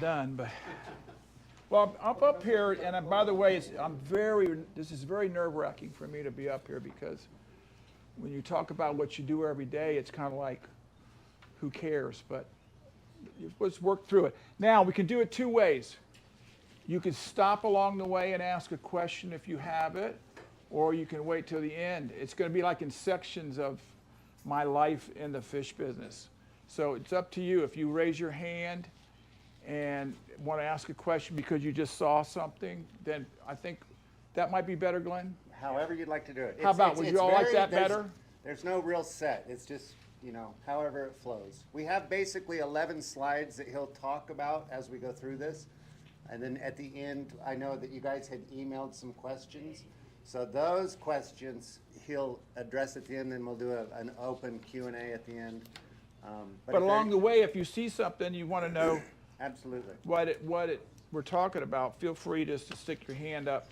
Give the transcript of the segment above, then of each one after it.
done, but well, I'm up here, and by the way, this is very nerve-wracking for me to be up here because when you talk about what you do every day, it's kind of like, who cares? But let's work through it. Now, we can do it two ways. You can stop along the way and ask a question if you have it, or you can wait till the end. It's going to be like in sections of my life in the fish business. So it's up to you. If you raise your hand and want to ask a question because you just saw something, then I think that might be better, Glenn. However you'd like to do it. How about, would you all like that better? There's no real set. It's just, however it flows. We have basically 11 slides that he'll talk about as we go through this. And then at the end, I know that you guys had emailed some questions. So those questions he'll address at the end, and we'll do an open Q&A at the end. But along the way, if you see something you want to know absolutely what we're talking about, feel free just to stick your hand up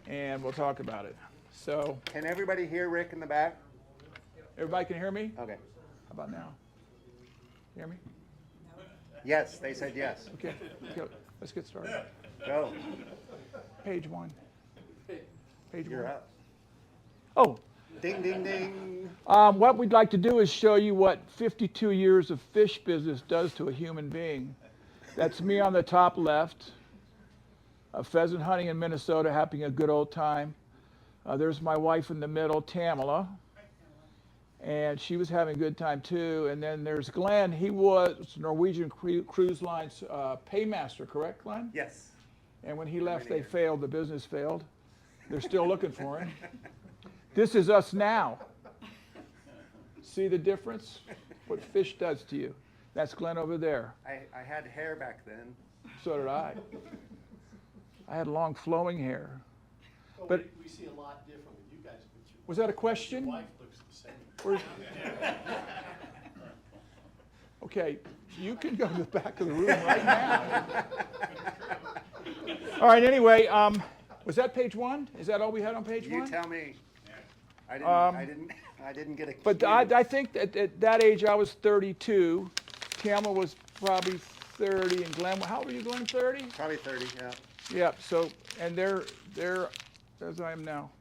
and we'll talk about it. So, can everybody hear Rick in the back? Everybody can hear me? Okay. How about now? Hear me? Yes, they said yes. Okay, let's get started. Go. Page one. Page You're one. up. Oh. Ding, ding, ding. What we'd like to do is show you what 52 years of fish business does to a human being. That's me on the top left. Pheasant hunting in Minnesota, having a good old time. There's my wife in the middle, Tamala. And she was having a good time too. And then there's Glenn. He was Norwegian Cruise Line's paymaster, correct, Glenn? Yes. And when he left, they failed. The business failed. They're still looking for him. This is us now. See the difference? What fish does to you. That's Glenn over there. I had hair back then. So did I. I had long flowing hair. Well, but we see a lot different with you guys. But was that a question? Your wife looks the same. Okay, you can go to the back of the room right now. All right, anyway, was that page one? Is that all we had on page one? You tell me. I didn't get a cue. But I think that at that age I was 32. Tamara was probably 30, and Glenn, how old were you, Glenn? 30? Probably 30, yeah. Yeah. So, and they're as I am now.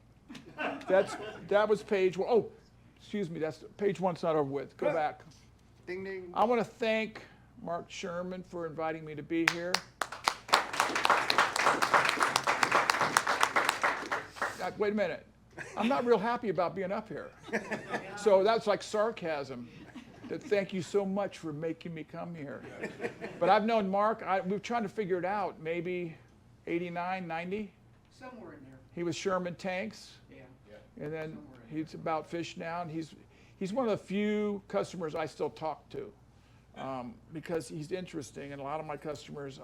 That was page one. Oh, excuse me. That's page one's not over with. Go back. Ding ding. I want to thank Mark Sherman for inviting me to be here. Wait a minute. I'm not real happy about being up here. So that's like sarcasm. That thank you so much for making me come here. But I've known Mark, we're trying to figure it out, maybe 89, 90? Somewhere in there. He was Sherman Tanks. Yeah. And then he's about fish now, and he's one of the few customers I still talk to because he's interesting, and a lot of my customers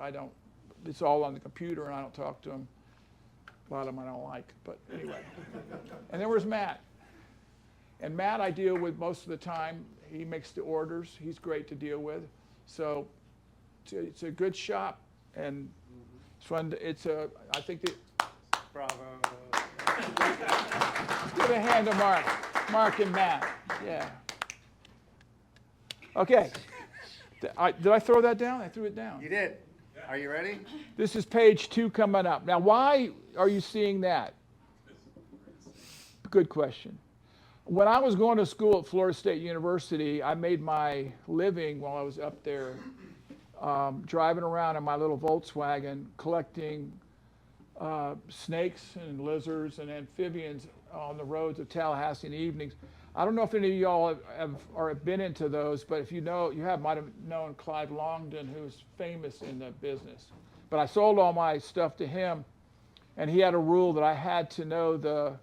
it's all on the computer and I don't talk to them. A lot of them I don't like, but anyway. And then there's Matt. And Matt I deal with most of the time. He makes the orders. He's great to deal with. So it's a good shop, and it's fun. I think that. Bravo. Give a hand to Mark and Matt. Yeah. Okay. Did I throw that down? I threw it down. You did. Are you ready? This is page 2 coming up. Now, why are you seeing that? Good question. When I was going to school at Florida State University, I made my living while I was up there driving around in my little Volkswagen collecting snakes and lizards and amphibians on the roads of Tallahassee in the evenings. I don't know if any of y'all have been into those, but if you know, might have known Clive Longdon, who's famous in the business. But I sold all my stuff to him, and he had a rule that I had to know the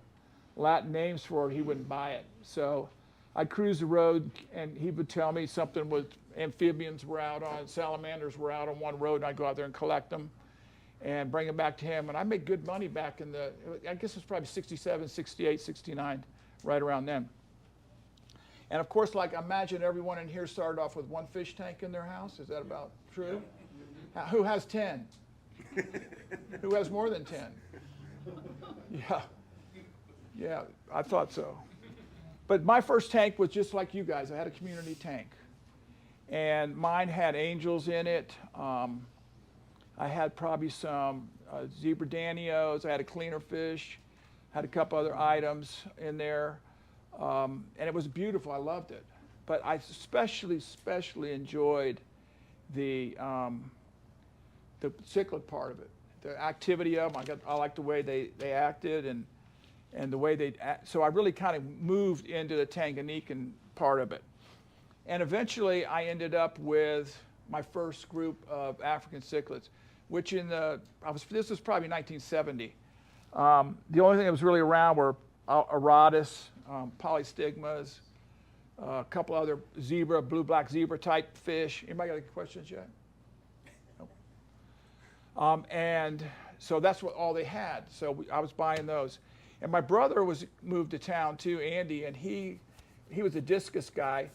Latin names for it. He wouldn't buy it. So I'd cruise the road, and he would tell me something with amphibians were out on, salamanders were out on one road, and I'd go out there and collect them and bring them back to him. And I made good money back in I guess it was probably 67, 68, 69, right around then. And of course, like I imagine everyone in here started off with one fish tank in their house. Is that about true? Who has 10? Who has more than 10? Yeah. Yeah, I thought so. But my first tank was just like you guys. I had a community tank. And mine had angels in it. I had probably some zebra danios. I had a cleaner fish, had a couple other items in there, and it was beautiful. I loved it. But I especially enjoyed the cichlid part of it, the activity of them. I liked the way they acted and the way they act. So I really kind of moved into the Tanganyikan part of it. And eventually I ended up with my first group of African cichlids, which this was probably 1970. The only thing that was really around were Aratus, polystigmas, a couple other zebra, blue-black zebra type fish. Anybody got any questions yet? Nope. And so that's all they had. So I was buying those. And my brother moved to town too, Andy, and he was a discus guy.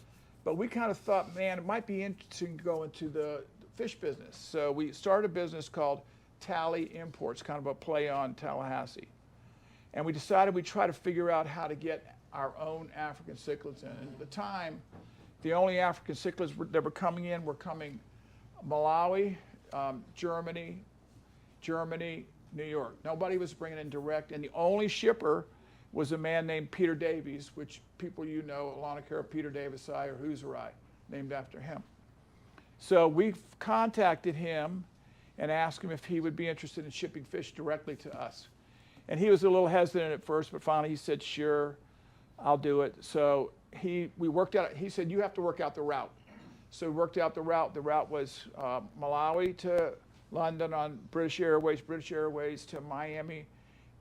But we kind of thought, man, it might be interesting to go into the fish business. So we started a business called Tally Imports, kind of a play on Tallahassee. And we decided we'd try to figure out how to get our own African cichlids in. And at the time, the only African cichlids that were coming in were Malawi, Germany, New York. Nobody was bringing in direct, and the only shipper was a man named Peter Davies, which people you know, Alana Peter Davis or Huserai, named after him. So we contacted him and asked him if he would be interested in shipping fish directly to us. And he was a little hesitant at first, but finally he said, sure, I'll do it. So he said, you have to work out the route. So we worked out the route. The route was Malawi to London on British Airways to Miami,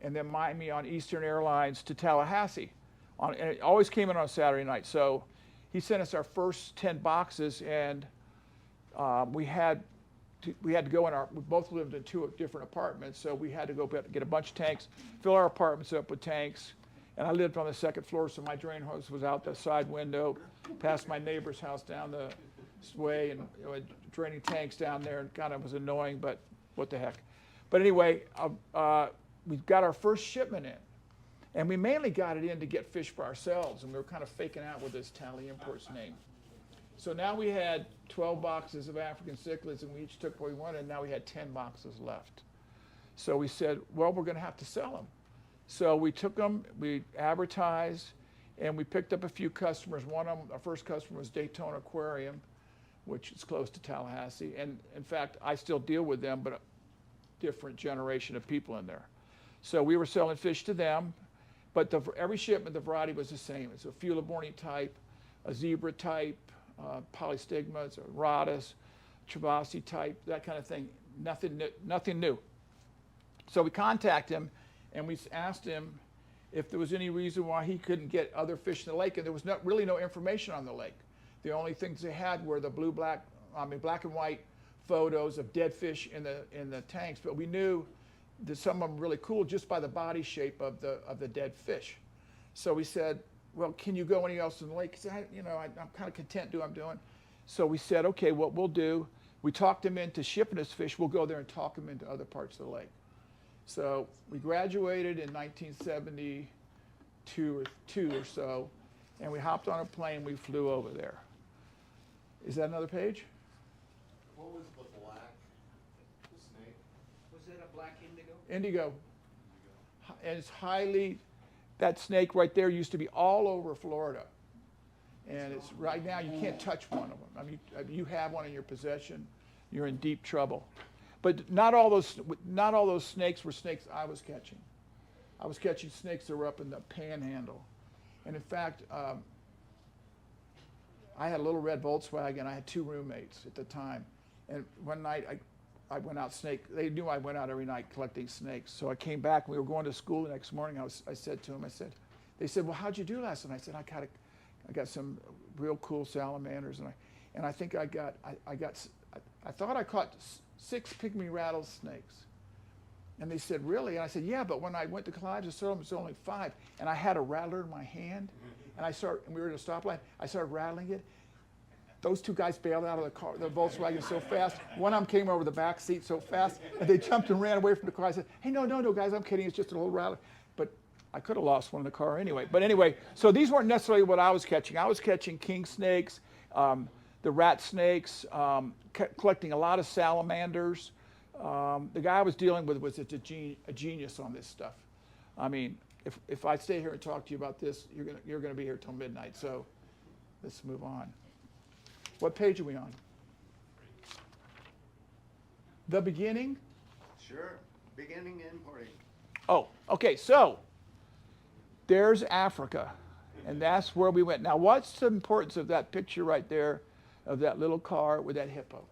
and then Miami on Eastern Airlines to Tallahassee. And it always came in on a Saturday night. So he sent us our first 10 boxes, and we had to go we both lived in 2 different apartments, so we had to go get a bunch of tanks, fill our apartments up with tanks. And I lived on the 2nd floor, so my drain hose was out the side window, past my neighbor's house down the way, and draining tanks down there, and kind of was annoying, but what the heck. But anyway, we got our first shipment in, and we mainly got it in to get fish for ourselves, and we were kind of faking out with this Tally Imports name. So now we had 12 boxes of African cichlids, and we each took what we wanted, and now we had 10 boxes left. So we said, well, we're going to have to sell them. So we took them, we advertised, and we picked up a few customers. One of them, our first customer was Daytona Aquarium, which is close to Tallahassee. And in fact, I still deal with them, but a different generation of people in there. So we were selling fish to them, but every shipment, the variety was the same. It's a Fulaborni type, a zebra type, polystigmas, a Radis, Travasi type, that kind of thing. Nothing new. So we contacted him, and we asked him if there was any reason why he couldn't get other fish in the lake, and there was really no information on the lake. The only things they had were the black and white photos of dead fish in the tanks, but we knew that some of them really cool just by the body shape of the dead fish. So we said, well, can you go anywhere else in the lake? He said, I'm kind of content doing what I'm doing. So we said, okay, what we'll do, we talked him into shipping us fish. We'll go there and talk him into other parts of the lake. So we graduated in 1972 or so, and we hopped on a plane. We flew over there. Is that another page? What was the black, the snake? Was that a black indigo? Indigo. And it's that snake right there used to be all over Florida. And it's right now, you can't touch one of them. I mean, you have one in your possession, you're in deep trouble. But not all those snakes were snakes I was catching. I was catching snakes that were up in the panhandle. And in fact, I had a little red Volkswagen. I had 2 roommates at the time. And one night I went out they knew I went out every night collecting snakes. So I came back, and we were going to school the next morning. I said to them, they said, well, how'd you do last night? I said, I got some real cool salamanders. And I think I thought I caught 6 pygmy rattlesnakes. And they said, really? And I said, yeah, but when I went to Clyde to sell them, it was only 5. And I had a rattler in my hand, and we were at a stoplight. I started rattling it. Those 2 guys bailed out of the car, the Volkswagen, so fast. One of them came over the back seat so fast, and they jumped and ran away from the car. I said, hey, no, guys, I'm kidding. It's just a little rattler. But I could have lost one in the car anyway. But anyway, so these weren't necessarily what I was catching. I was catching king snakes, the rat snakes, collecting a lot of salamanders, The guy I was dealing with was a genius on this stuff. I mean, if I stay here and talk to you about this, you're gonna be here till midnight. So let's move on. What page are we on? The beginning? Sure, beginning and importing. Oh, okay, so there's Africa, and that's where we went. Now, what's the importance of that picture right there of that little car with that hippo?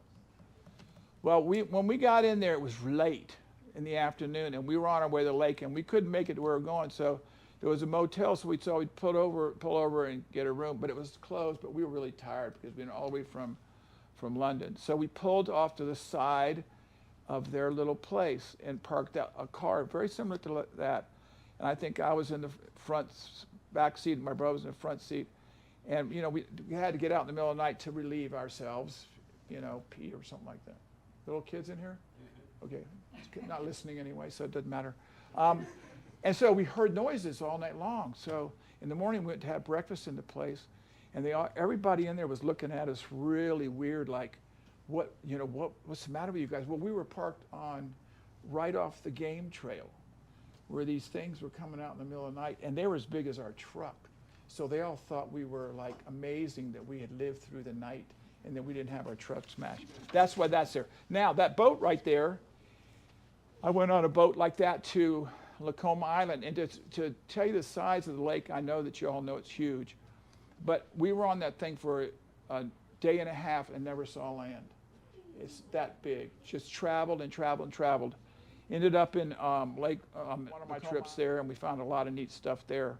Well, when we got in there, it was late in the afternoon, and we were on our way to the lake, and we couldn't make it to where we were going, so there was a motel, so we thought we'd pull over and get a room, but it was closed, but we were really tired because we'd been all the way from London. So we pulled off to the side of their little place and parked out a car very similar to that. And I think I was in the back seat, and my brother was in the front seat. And, you know, we had to get out in the middle of the night to relieve ourselves, you know, pee or something like that. Little kids in here? Okay, not listening anyway, so it doesn't matter. And so we heard noises all night long. So in the morning we went to have breakfast in the place, and everybody in there was looking at us really weird, like, what's the matter with you guys? Well, we were parked right off the game trail where these things were coming out in the middle of the night, and they were as big as our truck. So they all thought we were like amazing that we had lived through the night and that we didn't have our truck smashed. That's why that's there. Now, that boat right there, I went on a boat like that to Lacoma Island, and to tell you the size of the lake, I know that you all know it's huge, but we were on that thing for a day and a half and never saw land. It's that big. Just traveled and traveled and traveled. Ended up in one of my trips there, and we found a lot of neat stuff there.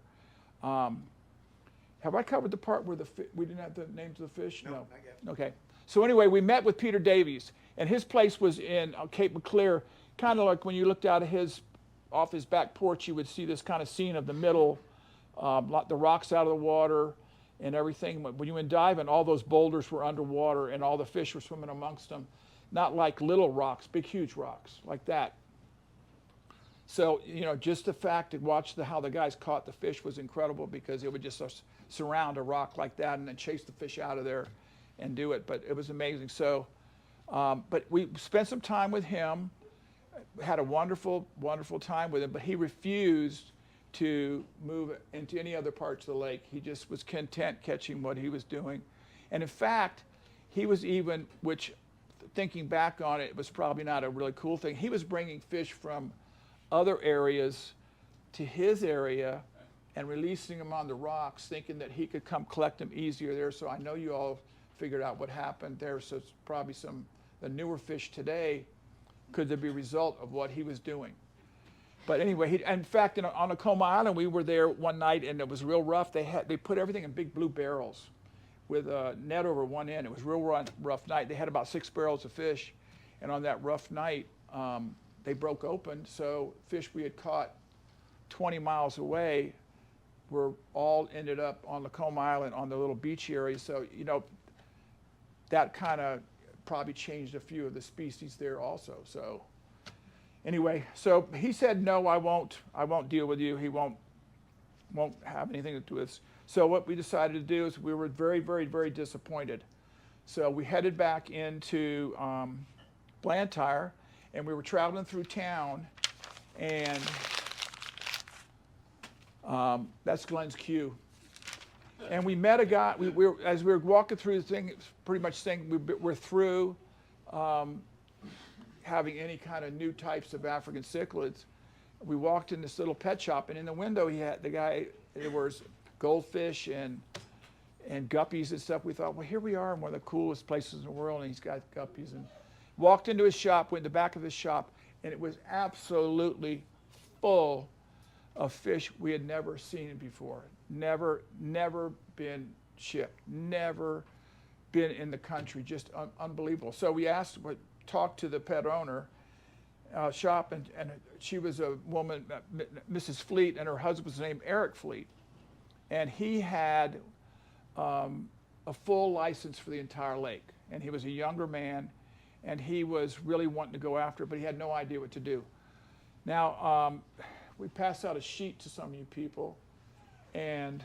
Have I covered the part where we didn't have the names of the fish? No, not yet. Okay. So anyway, we met with Peter Davies, and his place was in Cape Maclear, kind of like when you looked out of off his back porch, you would see this kind of scene of the middle, the rocks out of the water and everything. When you went diving, all those boulders were underwater and all the fish were swimming amongst them. Not like little rocks, big, huge rocks like that. So, you know, just the fact to watch how the guys caught the fish was incredible, because it would just surround a rock like that and then chase the fish out of there and do it. But it was amazing. So, but we spent some time with him, had a wonderful, wonderful time with him, but he refused to move into any other parts of the lake. He just was content catching what he was doing. And in fact, he was even, which thinking back on it, was probably not a really cool thing, he was bringing fish from other areas to his area and releasing them on the rocks, thinking that he could come collect them easier there. So I know you all figured out what happened there. So it's probably the newer fish today could be a result of what he was doing. But anyway, in fact, on Lacoma Island, we were there one night, and it was real rough. They put everything in big blue barrels with a net over one end. It was a real rough night. They had about 6 barrels of fish, and on that rough night, they broke open. So fish we had caught 20 miles away were all ended up on Lacoma Island on the little beach area. So, you know, that kind of probably changed a few of the species there also. So anyway, so he said, no, I won't deal with you. He won't have anything to do with this. So what we decided to do is we were very, very, very disappointed. So we headed back into Blantyre, and we were traveling through town, and that's Glenn's Cue. And we met a guy, as we were walking through the thing, it was pretty much saying we're through having any kind of new types of African cichlids. We walked in this little pet shop, and in the window there was goldfish and guppies and stuff. We thought, well, here we are in one of the coolest places in the world, and he's got guppies. And walked into his shop, went in the back of his shop, and it was absolutely full of fish we had never seen before. Never been shipped, never been in the country, just unbelievable. So we talked to the pet owner shop, and she was a woman, Mrs. Fleet, and her husband was named Eric Fleet. And he had a full license for the entire lake. And he was a younger man, and he was really wanting to go after it, but he had no idea what to do. Now, we passed out a sheet to some of you people, and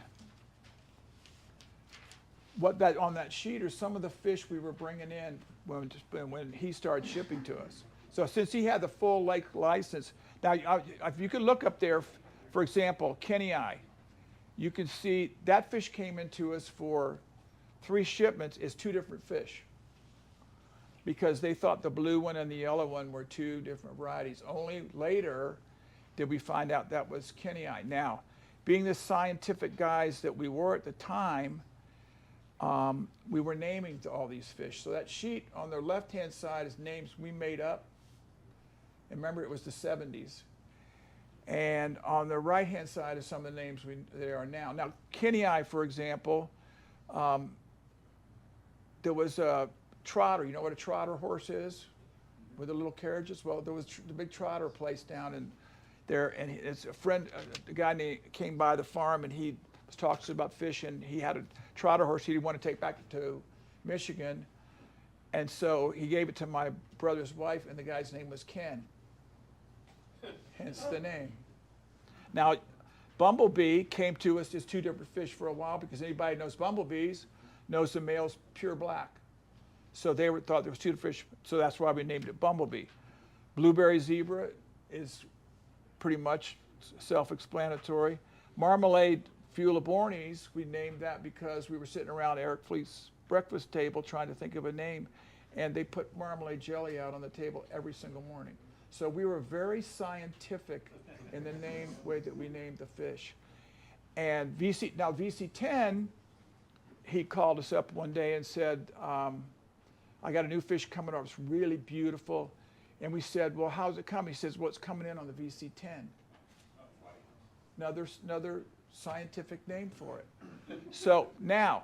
on that sheet are some of the fish we were bringing in when he started shipping to us. So since he had the full lake license, now if you could look up there, for example, Kenny Eye, you can see that fish came into us for 3 shipments is 2 different fish, because they thought the blue one and the yellow one were 2 different varieties. Only later did we find out that was Kenny Eye. Now, being the scientific guys that we were at the time, we were naming all these fish. So that sheet on the left-hand side is names we made up. And remember, it was the 70s. And on the right-hand side is some of the names there are now. Now, Kenny Eye, for example, there was a trotter. You know what a trotter horse is? With the little carriages? Well, there was the big trotter place down in there, and it's a friend, a guy came by the farm, and he was talking about fish, and he had a trotter horse he didn't want to take back to Michigan, and so he gave it to my brother's wife, and the guy's name was Ken, hence the name. Now, bumblebee came to us as 2 different fish for a while, because anybody who knows bumblebees knows the male's pure black. So they thought there was 2 different fish, so that's why we named it bumblebee. Blueberry zebra is pretty much self-explanatory. Marmalade Fulibornis, we named that because we were sitting around Eric Fleet's breakfast table trying to think of a name, and they put marmalade jelly out on the table every single morning. So we were very scientific in the way that we named the fish. And VC10, he called us up one day and said, I got a new fish coming up, it's really beautiful. And we said, well, how's it coming? He says, well, it's coming in on the VC10. Another scientific name for it. So now,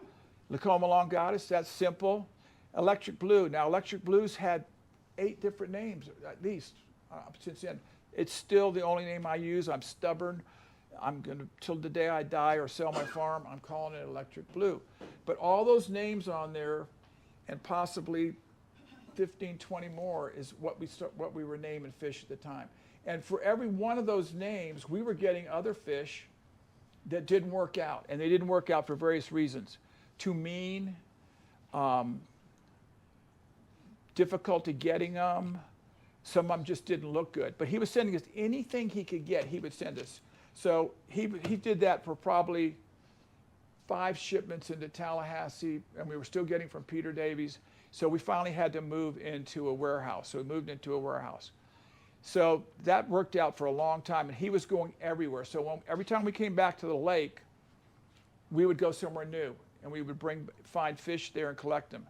Lacoma longatus, that's simple. Electric blue. Now, electric blues had 8 different names, at least, since then. It's still the only name I use. I'm stubborn. I'm going to, till the day I die or sell my farm, I'm calling it electric blue. But all those names on there, and possibly 15, 20 more, is what we were naming fish at the time. And for every one of those names, we were getting other fish that didn't work out. And they didn't work out for various reasons. Too mean, difficulty getting them. Some of them just didn't look good. But he was sending us anything he could get, he would send us. So he did that for probably 5 shipments into Tallahassee, and we were still getting from Peter Davies. So we finally had to move into a warehouse. So we moved into a warehouse. So that worked out for a long time, and he was going everywhere. So every time we came back to the lake, we would go somewhere new, and we would find fish there and collect them.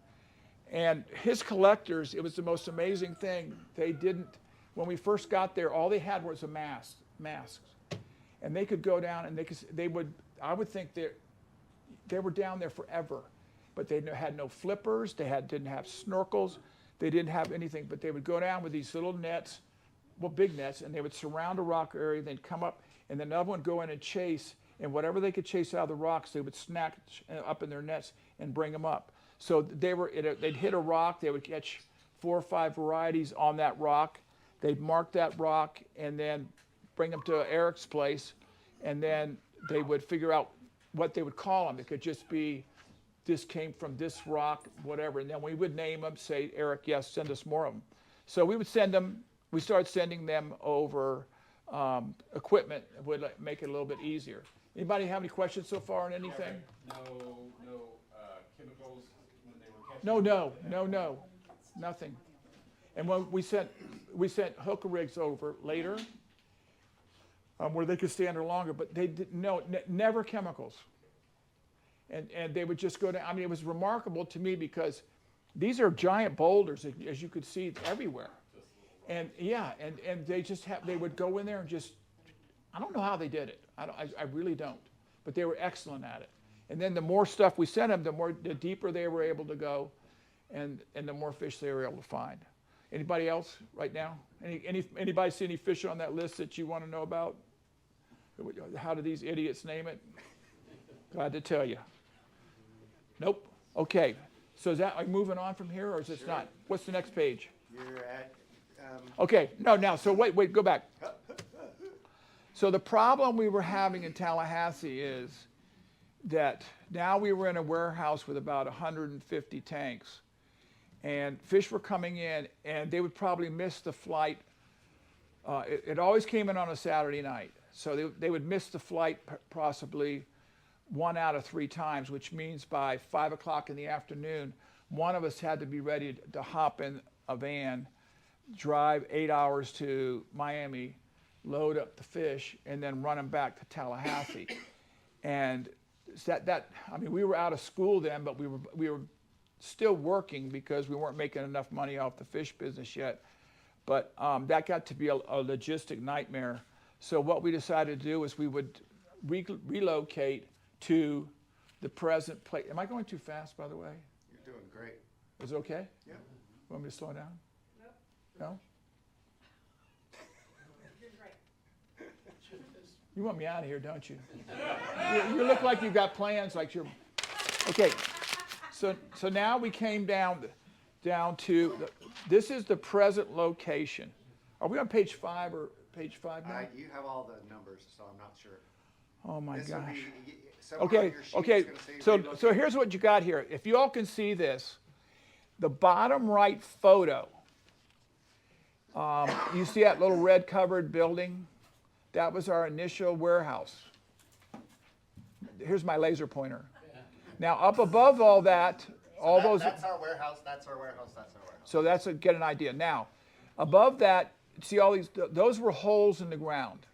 And his collectors, it was the most amazing thing. They didn't, when we first got there, all they had was a masks. And they could go down and I would think they were down there forever. But they had no flippers, didn't have snorkels, they didn't have anything, but they would go down with these little nets, well, big nets, and they would surround a rock area, they'd come up, and then another one would go in and chase, and whatever they could chase out of the rocks, they would snatch up in their nets and bring them up. So they'd hit a rock, they would catch 4 or 5 varieties on that rock, they'd mark that rock, and then bring them to Eric's place, and then they would figure out what they would call them. It could just be, this came from this rock, whatever, and then we would name them, say, Eric, yes, send us more of them. So we would send them, we started sending them over equipment, it would make it a little bit easier. Anybody have any questions so far on anything? No chemicals when they were catching? No, nothing. And when we sent hooker rigs over later, where they could stay under longer, but they never chemicals. And they would just go down. I mean, it was remarkable to me because these are giant boulders, as you could see, everywhere. And yeah, and they would go in there and just, I don't know how they did it. I really don't. But they were excellent at it. And then the more stuff we sent them, the deeper they were able to go, and the more fish they were able to find. Anybody else right now? Anybody see any fish on that list that you want to know about? How do these idiots name it? Glad to tell you. Nope. Okay. So are we moving on from here, or is this not? What's the next page? You're at, Okay. No, now. So wait, go back. So the problem we were having in Tallahassee is that now we were in a warehouse with about 150 tanks. and fish were coming in, and they would probably miss the flight. It always came in on a Saturday night, so they would miss the flight possibly 1 out of 3 times, which means by 5 o'clock in the afternoon, one of us had to be ready to hop in a van, drive 8 hours to Miami, load up the fish, and then run them back to Tallahassee. And I mean, we were out of school then, but we were still working because we weren't making enough money off the fish business yet. But that got to be a logistic nightmare. So what we decided to do is we would relocate to the present place. Am I going too fast, by the way? You're doing great. Is it okay? Yeah. Want me to slow down? No? You want me out of here, don't you? You look like you've got plans, like you're. Okay. So now we came down to this is the present location. Are we on page 5 or page 5 now? You have all the numbers, so I'm not sure. Oh my This would gosh. be, somewhere on Okay, your sheet's okay. gonna say So relocate. here's what you got here. If you all can see this, the bottom right photo. You see that little red covered building? That was our initial warehouse. Here's my laser pointer. Now up above all that, all those. That's our warehouse, that's our warehouse, that's our warehouse. So that's get an idea. Now, above that, see all these, those were holes in the ground.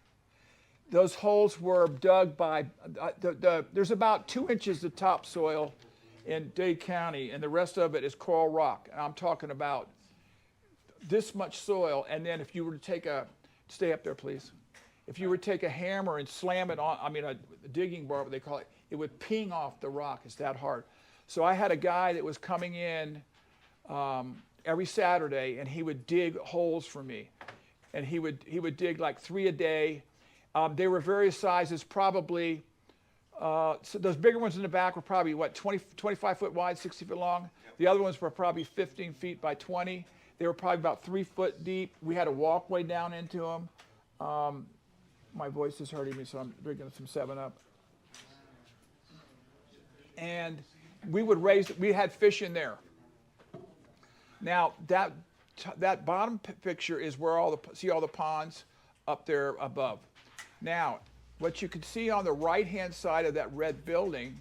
Those holes were dug by, there's about 2 inches of topsoil in Dade County, and the rest of it is coral rock. And I'm talking about this much soil, and then if you were to stay up there, please. If you were to take a hammer and slam it on, a digging bar, what they call it, it would ping off the rock. It's that hard. So I had a guy that was coming in every Saturday, and he would dig holes for me. And he would dig like 3 a day. They were various sizes, probably, so those bigger ones in the back were probably, 25 foot wide, 60 foot long? Yep. The other ones were probably 15 feet by 20. They were probably about 3 foot deep. We had a walkway down into them. My voice is hurting me, so I'm drinking some 7-Up. And we had fish in there. Now, that bottom picture is where see all the ponds up there above. Now, what you can see on the right-hand side of that red building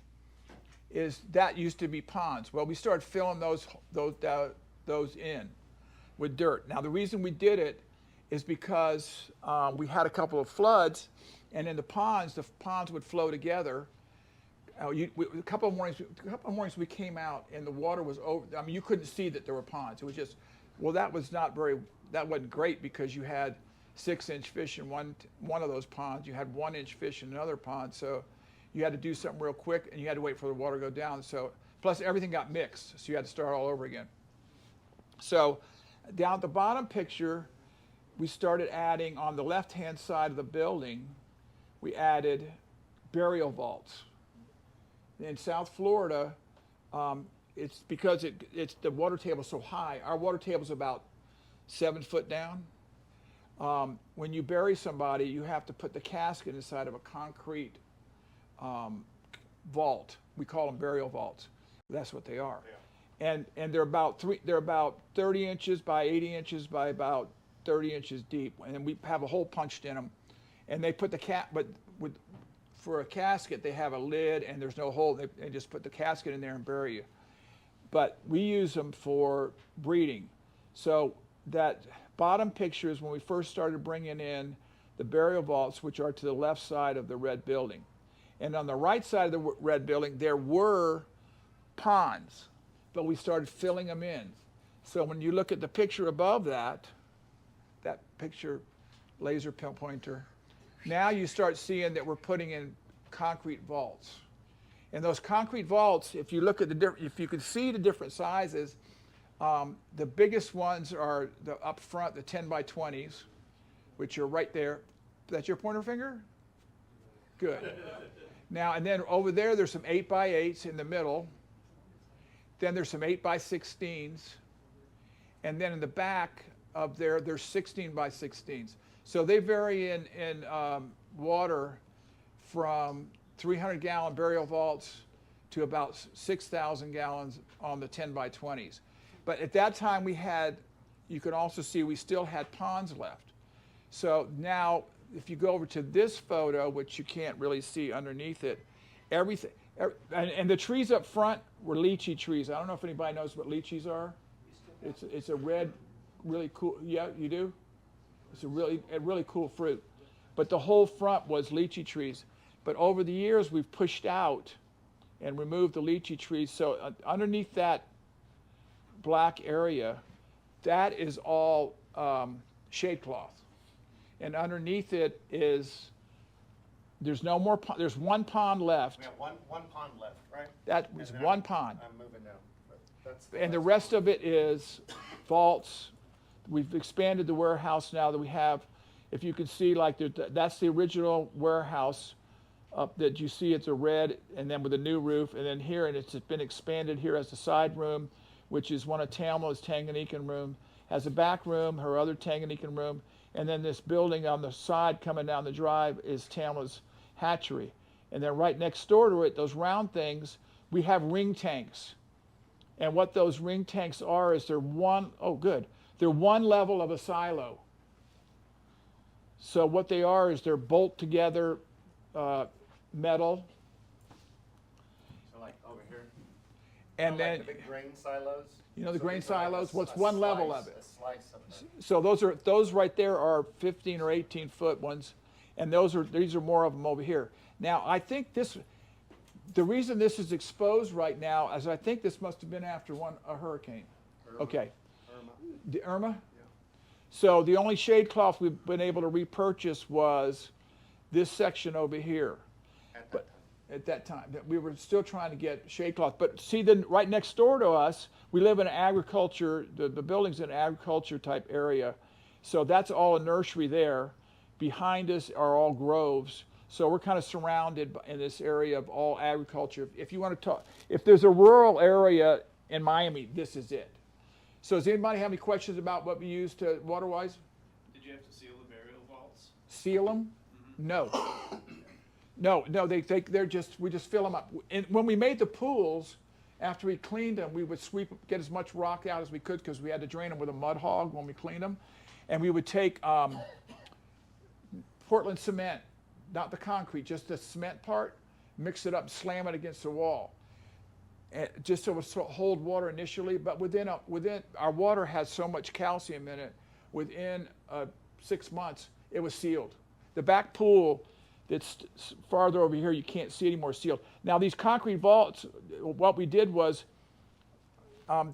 is that used to be ponds. Well, we started filling those in with dirt. Now, the reason we did it is because we had a couple of floods, and in the ponds would flow together. A couple of mornings we came out, and the water was over. I mean, you couldn't see that there were ponds. It was just, well, that wasn't great because you had 6-inch fish in one of those ponds. You had 1-inch fish in another pond, so you had to do something real quick, and you had to wait for the water to go down. So, plus everything got mixed, so you had to start all over again. So, down at the bottom picture, we started adding on the left-hand side of the building, we added burial vaults. In South Florida, it's because it's the water table is so high. Our water table is about 7 foot down. When you bury somebody, you have to put the casket inside of a concrete vault. We call them burial vaults. That's what they are. Yeah. And they're about 30 inches by 80 inches by about 30 inches deep, and we have a hole punched in them. And they put for a casket, they have a lid and there's no hole. They just put the casket in there and bury you. But we use them for breeding. So that bottom picture is when we first started bringing in the burial vaults, which are to the left side of the red building. And on the right side of the red building, there were ponds, but we started filling them in. So when you look at the picture above that picture, laser pointer, now you start seeing that we're putting in concrete vaults. And those concrete vaults, if you look at if you can see the different sizes, the biggest ones are up front, the 10 by 20s, which are right there. That's your pointer finger? Good. Now, and then over there's some 8 by 8s in the middle. Then there's some 8 by 16s. And then in the back of there's 16 by 16s. So they vary in water from 300-gallon burial vaults to about 6,000 gallons on the 10 by 20s. But at that time we had, you can also see we still had ponds left. So now, if you go over to this photo, which you can't really see underneath it, everything, and the trees up front were lychee trees. I don't know if anybody knows what lychees are. It's a red, really cool, yeah, you do? It's a really cool fruit. But the whole front was lychee trees. But over the years, we've pushed out and removed the lychee trees. So underneath that black area, that is all shade cloth. And underneath it is, there's no more, there's one pond left. We have one pond left, right? That was And then one pond. I'm moving down, but that's. And the rest of it is vaults. We've expanded the warehouse now that we have. If you can see, like, that's the original warehouse up that you see. It's a red, and then with a new roof. And then here, and it's been expanded here as the side room, which is one of Tamla's Tanganyikan room. Has a back room, her other Tanganyikan room. And then this building on the side coming down the drive is Tamla's hatchery. And then right next door to it, those round things, we have ring tanks. And what those ring tanks are is they're one level of a silo. So what they are is they're bolt together metal. So like over here. And then, like the big grain silos. you know the So grain these are like silos? a What's a one level slice- of it? A slice of it. So those right there are 15 or 18 foot ones, and these are more of them over here. Now I think the reason this is exposed right now is I think this must have been after a hurricane. Irma. Okay, Irma. the Irma. Yeah. So the only shade cloth we've been able to repurchase was this section over here. At that But time. at that time, that we were still trying to get shade cloth. But see, then right next door to us, we live in an agriculture, the building's in an agriculture type area. So that's all a nursery there. Behind us are all groves. So we're kind of surrounded in this area of all agriculture. If you want to talk, if there's a rural area in Miami, this is it. So does anybody have any questions about what we use to water-wise? Did you have to seal the burial vaults? Seal them? No. No, they're just, we just fill them up. And when we made the pools, after we cleaned them, we would get as much rock out as we could because we had to drain them with a mud hog when we cleaned them. And we would take Portland cement, not the concrete, just the cement part, mix it up, slam it against the wall. And just so it would hold water initially, but within our water has so much calcium in it, within 6 months, it was sealed. The back pool that's farther over here, you can't see anymore, sealed. Now these concrete vaults, what we did was,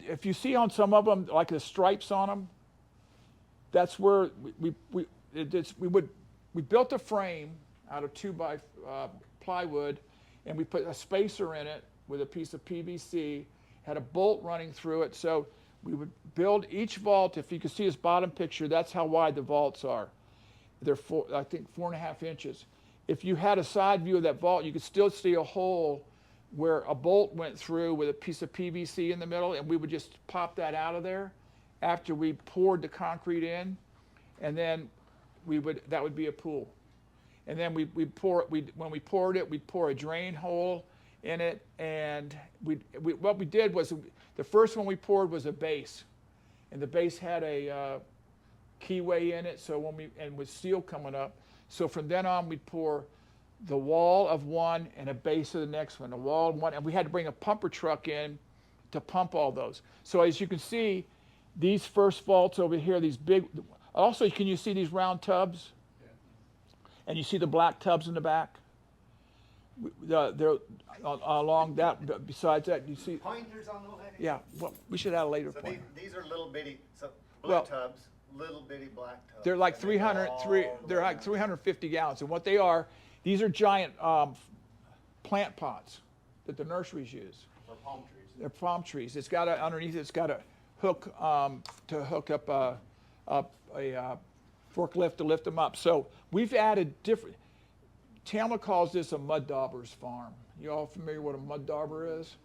if you see on some of them, like the stripes on them, that's where we built a frame out of 2x plywood, and we put a spacer in it with a piece of PVC, had a bolt running through it. So we would build each vault. If you can see this bottom picture, that's how wide the vaults are. They're I think 4.5 inches. If you had a side view of that vault, you could still see a hole where a bolt went through with a piece of PVC in the middle, and we would just pop that out of there after we poured the concrete in, and then that would be a pool. And then when we poured it, we'd pour a drain hole in it, and what we did was, the first one we poured was a base, and the base had a keyway in it, so and with seal coming up. So from then on, we'd pour the wall of one and a base of the next one, a wall of one, and we had to bring a pumper truck in to pump all those. So as you can see, these first vaults over here, these big, also can you see these round tubs? Yeah. And you see the black tubs in the back? They're along that, besides that, you see, Pointers on the way. yeah, well, we should add a later So point. these are little bitty, blue Well, tubs, little bitty black tubs. They're like and they go 300, all the they're way like down. 350 gallons. And what they are, these are giant plant pots that the nurseries use. For palm trees. They're palm trees. It's got underneath it's got a hook to hook up a forklift to lift them up. So we've added different. Tamla calls this a mud dauber's farm. You all familiar what a mud dauber is?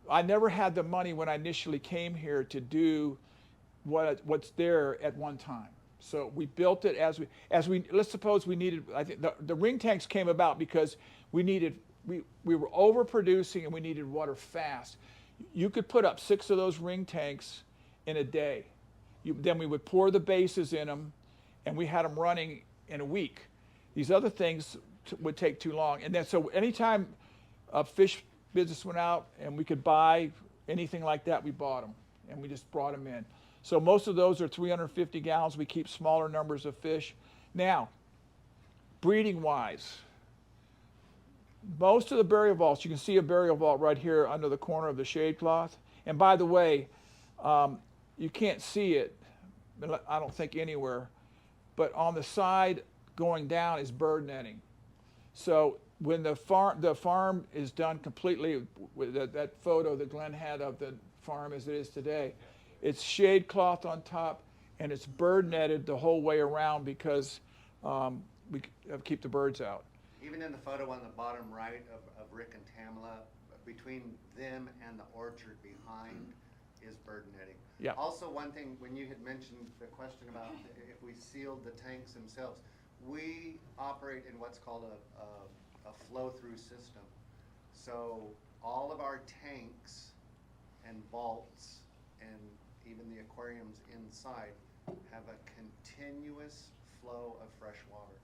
I never had the money when I initially came here to do what's there at one time. So we built it as we let's suppose we needed. I think the ring tanks came about because we were overproducing and we needed water fast. You could put up 6 of those ring tanks in a day. Then we would pour the bases in them, and we had them running in a week. These other things would take too long. And then so anytime a fish business went out and we could buy anything like that, we bought them, and we just brought them in. So most of those are 350 gallons. We keep smaller numbers of fish. Now, breeding wise, most of the burial vaults, you can see a burial vault right here under the corner of the shade cloth. And by the way, you can't see it, I don't think anywhere, but on the side going down is bird netting. So when the farm is done completely, with that photo that Glenn had of the farm as it is today, it's shade cloth on top and it's bird netted the whole way around because we keep the birds out. Even in the photo on the bottom right of Rick and Tamla, between them and the orchard behind is bird netting. Yeah. Also, one thing, when you had mentioned the question about if we sealed the tanks themselves, we operate in what's called a flow-through system. So all of our tanks and vaults and even the aquariums inside have a continuous flow of fresh water.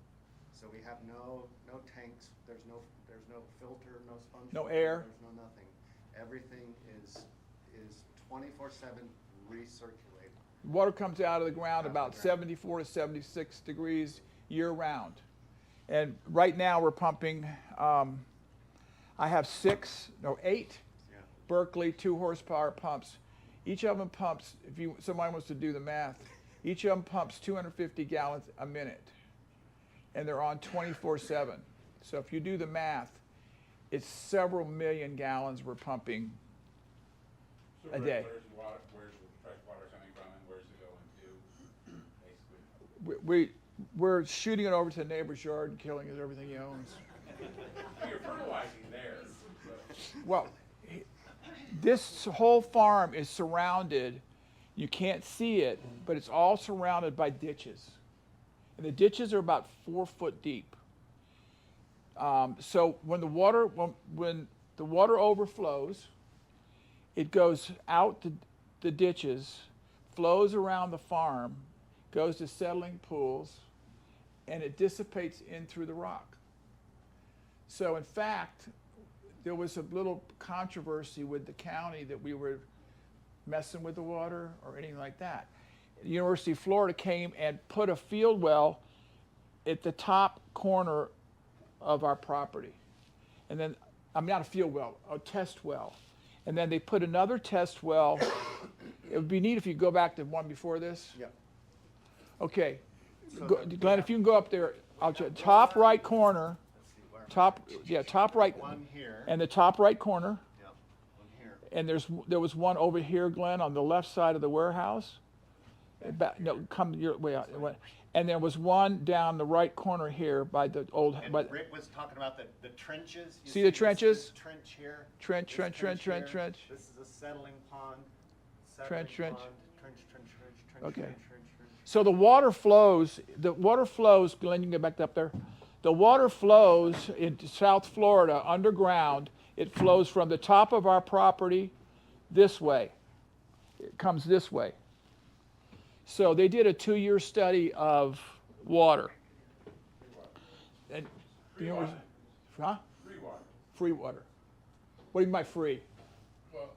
So we have no tanks, there's no filter, no sponge. No filter, air. There's no nothing. Everything is 24/7 recirculated. Water comes out of the ground Out of about the ground. 74 to 76 degrees year round. And right now we're pumping, I have 8 Yeah. Berkeley 2 horsepower pumps. Each of them pumps, if somebody wants to do the math, each of them pumps 250 gallons a minute. And they're on 24/7. So if you do the math, it's several million gallons we're pumping a day. Where's the fresh water coming from and where's it going to, basically? We're shooting it over to the neighbor's yard and killing everything he owns. You're fertilizing there. Well, this whole farm is surrounded, you can't see it, but it's all surrounded by ditches. And the ditches are about 4 foot deep. So when the water overflows, it goes out the ditches, flows around the farm, goes to settling pools, and it dissipates in through the rock. So in fact, there was a little controversy with the county that we were messing with the water or anything like that. The University of Florida came and put a field well at the top corner of our property. And then, not a field well, a test well. And then they put another test well. It would be neat if you go back to one before this. Yeah. Okay, So Glenn, if you can go up there, top right corner, top right, One here. and the top right corner. Yeah. One here. And there was one over here, Glenn, on the left side of the warehouse. Come your way out. And there was one down the right corner here by the old. And Rick was talking about the trenches. You See the this trenches? trench here. Trench, this trench, trench, trench, here. trench. This is a settling pond. Trench, trench. Pond, trench. Okay. Trench. So the water flows, Glenn, you can get back up there. The water flows into South Florida underground. It flows from the top of our property this way. It comes this way. So they did a 2-year study of water. And, Free water. Huh? Free water. Free water. What do you mean by free? Well,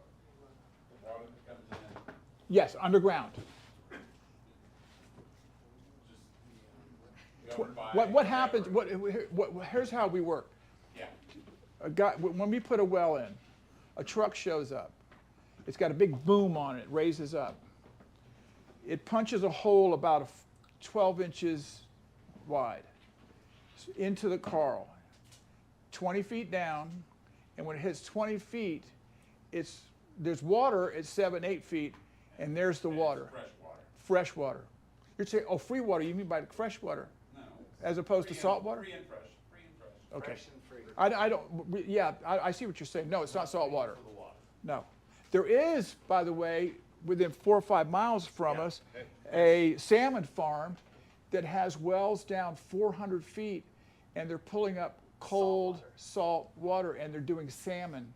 the water that comes in, Yes, underground. just governed by. What happens, here's how we work. Yeah. When we put a well in, a truck shows up. It's got a big boom on it, raises up. It punches a hole about 12 inches wide into the coral, 20 feet down, and when it hits 20 feet, there's water at 7, 8 feet, and there's the water. Fresh water. Fresh water. You're saying, oh, free water, you mean by fresh water, No. as opposed to Free salt and- water? Free and fresh. Free and fresh. Okay. Fresh and free. I don't, yeah, I see what you're saying. No, it's not salt water. For the water. No. There is, by the way, within 4 or 5 miles from us, a salmon farm that has wells down 400 feet, and they're pulling up cold salt water, and they're doing salmon.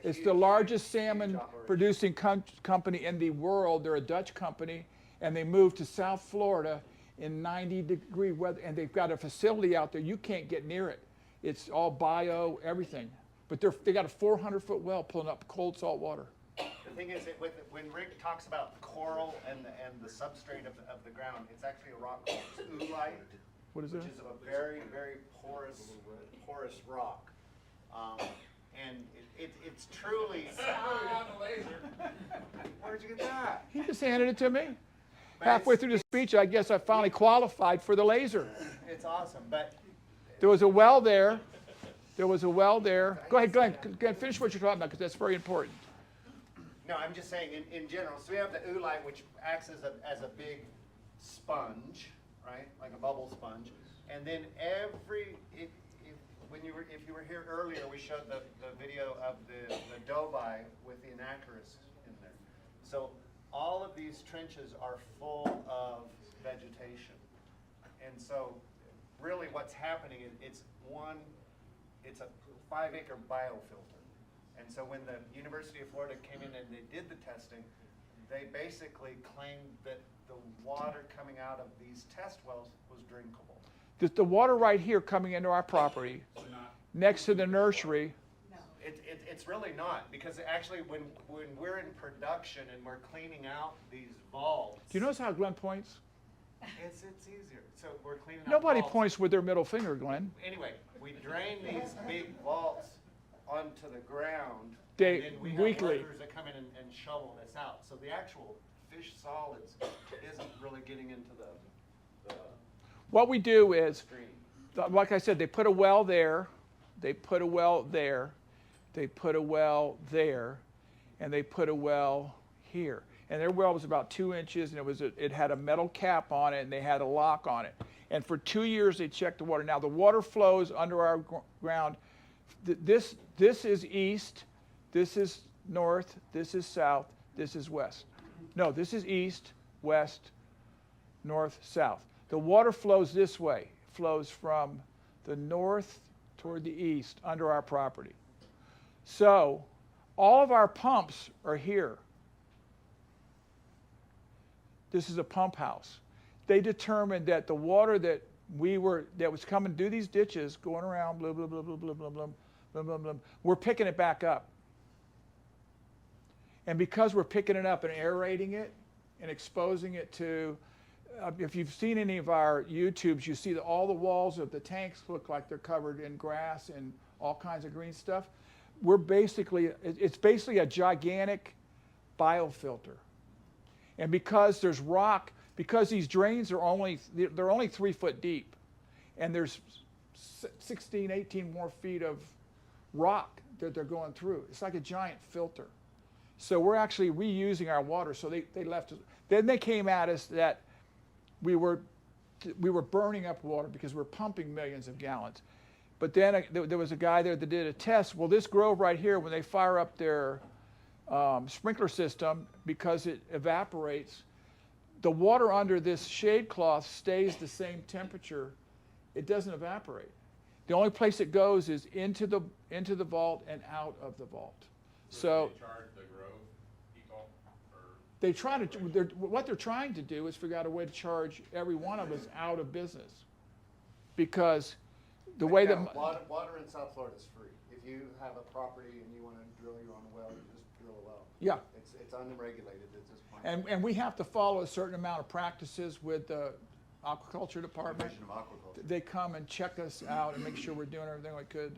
It's the largest salmon producing company in the world. They're a Dutch company, and they moved to South Florida in 90-degree weather, and they've got a facility out there. You can't get near it. It's all bio, everything. But they got a 400-foot well pulling up cold salt water. The thing is, when Rick talks about coral and the substrate of the ground, it's actually a rock called oolite. What is that? Which is a very, very porous rock. And it's truly. Where'd you get that? He just handed it to me. Halfway through the speech, I guess I finally qualified for the laser. It's awesome, but. There was a well there. There was a well there. Go ahead, finish what you're talking about, because that's very important. No, I'm just saying in general. So we have the oolite, which acts as a big sponge, right? Like a bubble sponge. And then if you were here earlier, we showed the video of the dovi with the anacris in there. So all of these trenches are full of vegetation. And so really what's happening is it's a 5-acre biofilter. And so when the University of Florida came in and they did the testing, they basically claimed that the water coming out of these test wells was drinkable. The water right here coming into our property, next to the nursery. It's really not, because actually when we're in production and we're cleaning out these vaults. Do you notice how Glenn points? It's easier. So we're cleaning out Nobody vaults. points with their middle finger, Glenn. Anyway, we drain these big vaults onto the ground. They- and then we weekly. have workers that come in and shovel this out. So the actual fish solids isn't really getting into the What we do is, stream. like I said, they put a well there, they put a well there, they put a well there, and they put a well here. And their well was about 2 inches, and it had a metal cap on it, and they had a lock on it. And for 2 years, they checked the water. Now, the water flows under our ground. This is east, this is north, this is south, this is west. No, this is east, west, north, south. The water flows this way, flows from the north toward the east under our property. So all of our pumps are here. This is a pump house. They determined that the water that was coming through these ditches, going around, blah, blah, blah, blah, blah, blah, blah, blah, blah, blah, we're picking it back up. And because we're picking it up and aerating it and exposing it to, if you've seen any of our YouTubes, you see that all the walls of the tanks look like they're covered in grass and all kinds of green stuff. It's basically a gigantic biofilter. And because there's rock, because these drains are they're only 3 foot deep, and there's 16, 18 more feet of rock that they're going through. It's like a giant filter. So we're actually reusing our water. So they left us. Then they came at us that we were burning up water because we're pumping millions of gallons. But then there was a guy there that did a test. Well, this grove right here, when they fire up their sprinkler system, because it evaporates, the water under this shade cloth stays the same temperature. It doesn't evaporate. The only place it goes is into the vault and out of the vault. So They charge the grove people for. they try to. What they're trying to do is figure out a way to charge every one of us out of business, because the way that water in South Florida is free. If you have a property and you want to drill your own well, you just drill a well. yeah. It's unregulated at this point. And we have to follow a certain amount of practices with the aquaculture department. Division of Aquaculture. They come and check us out and make sure we're doing everything we could,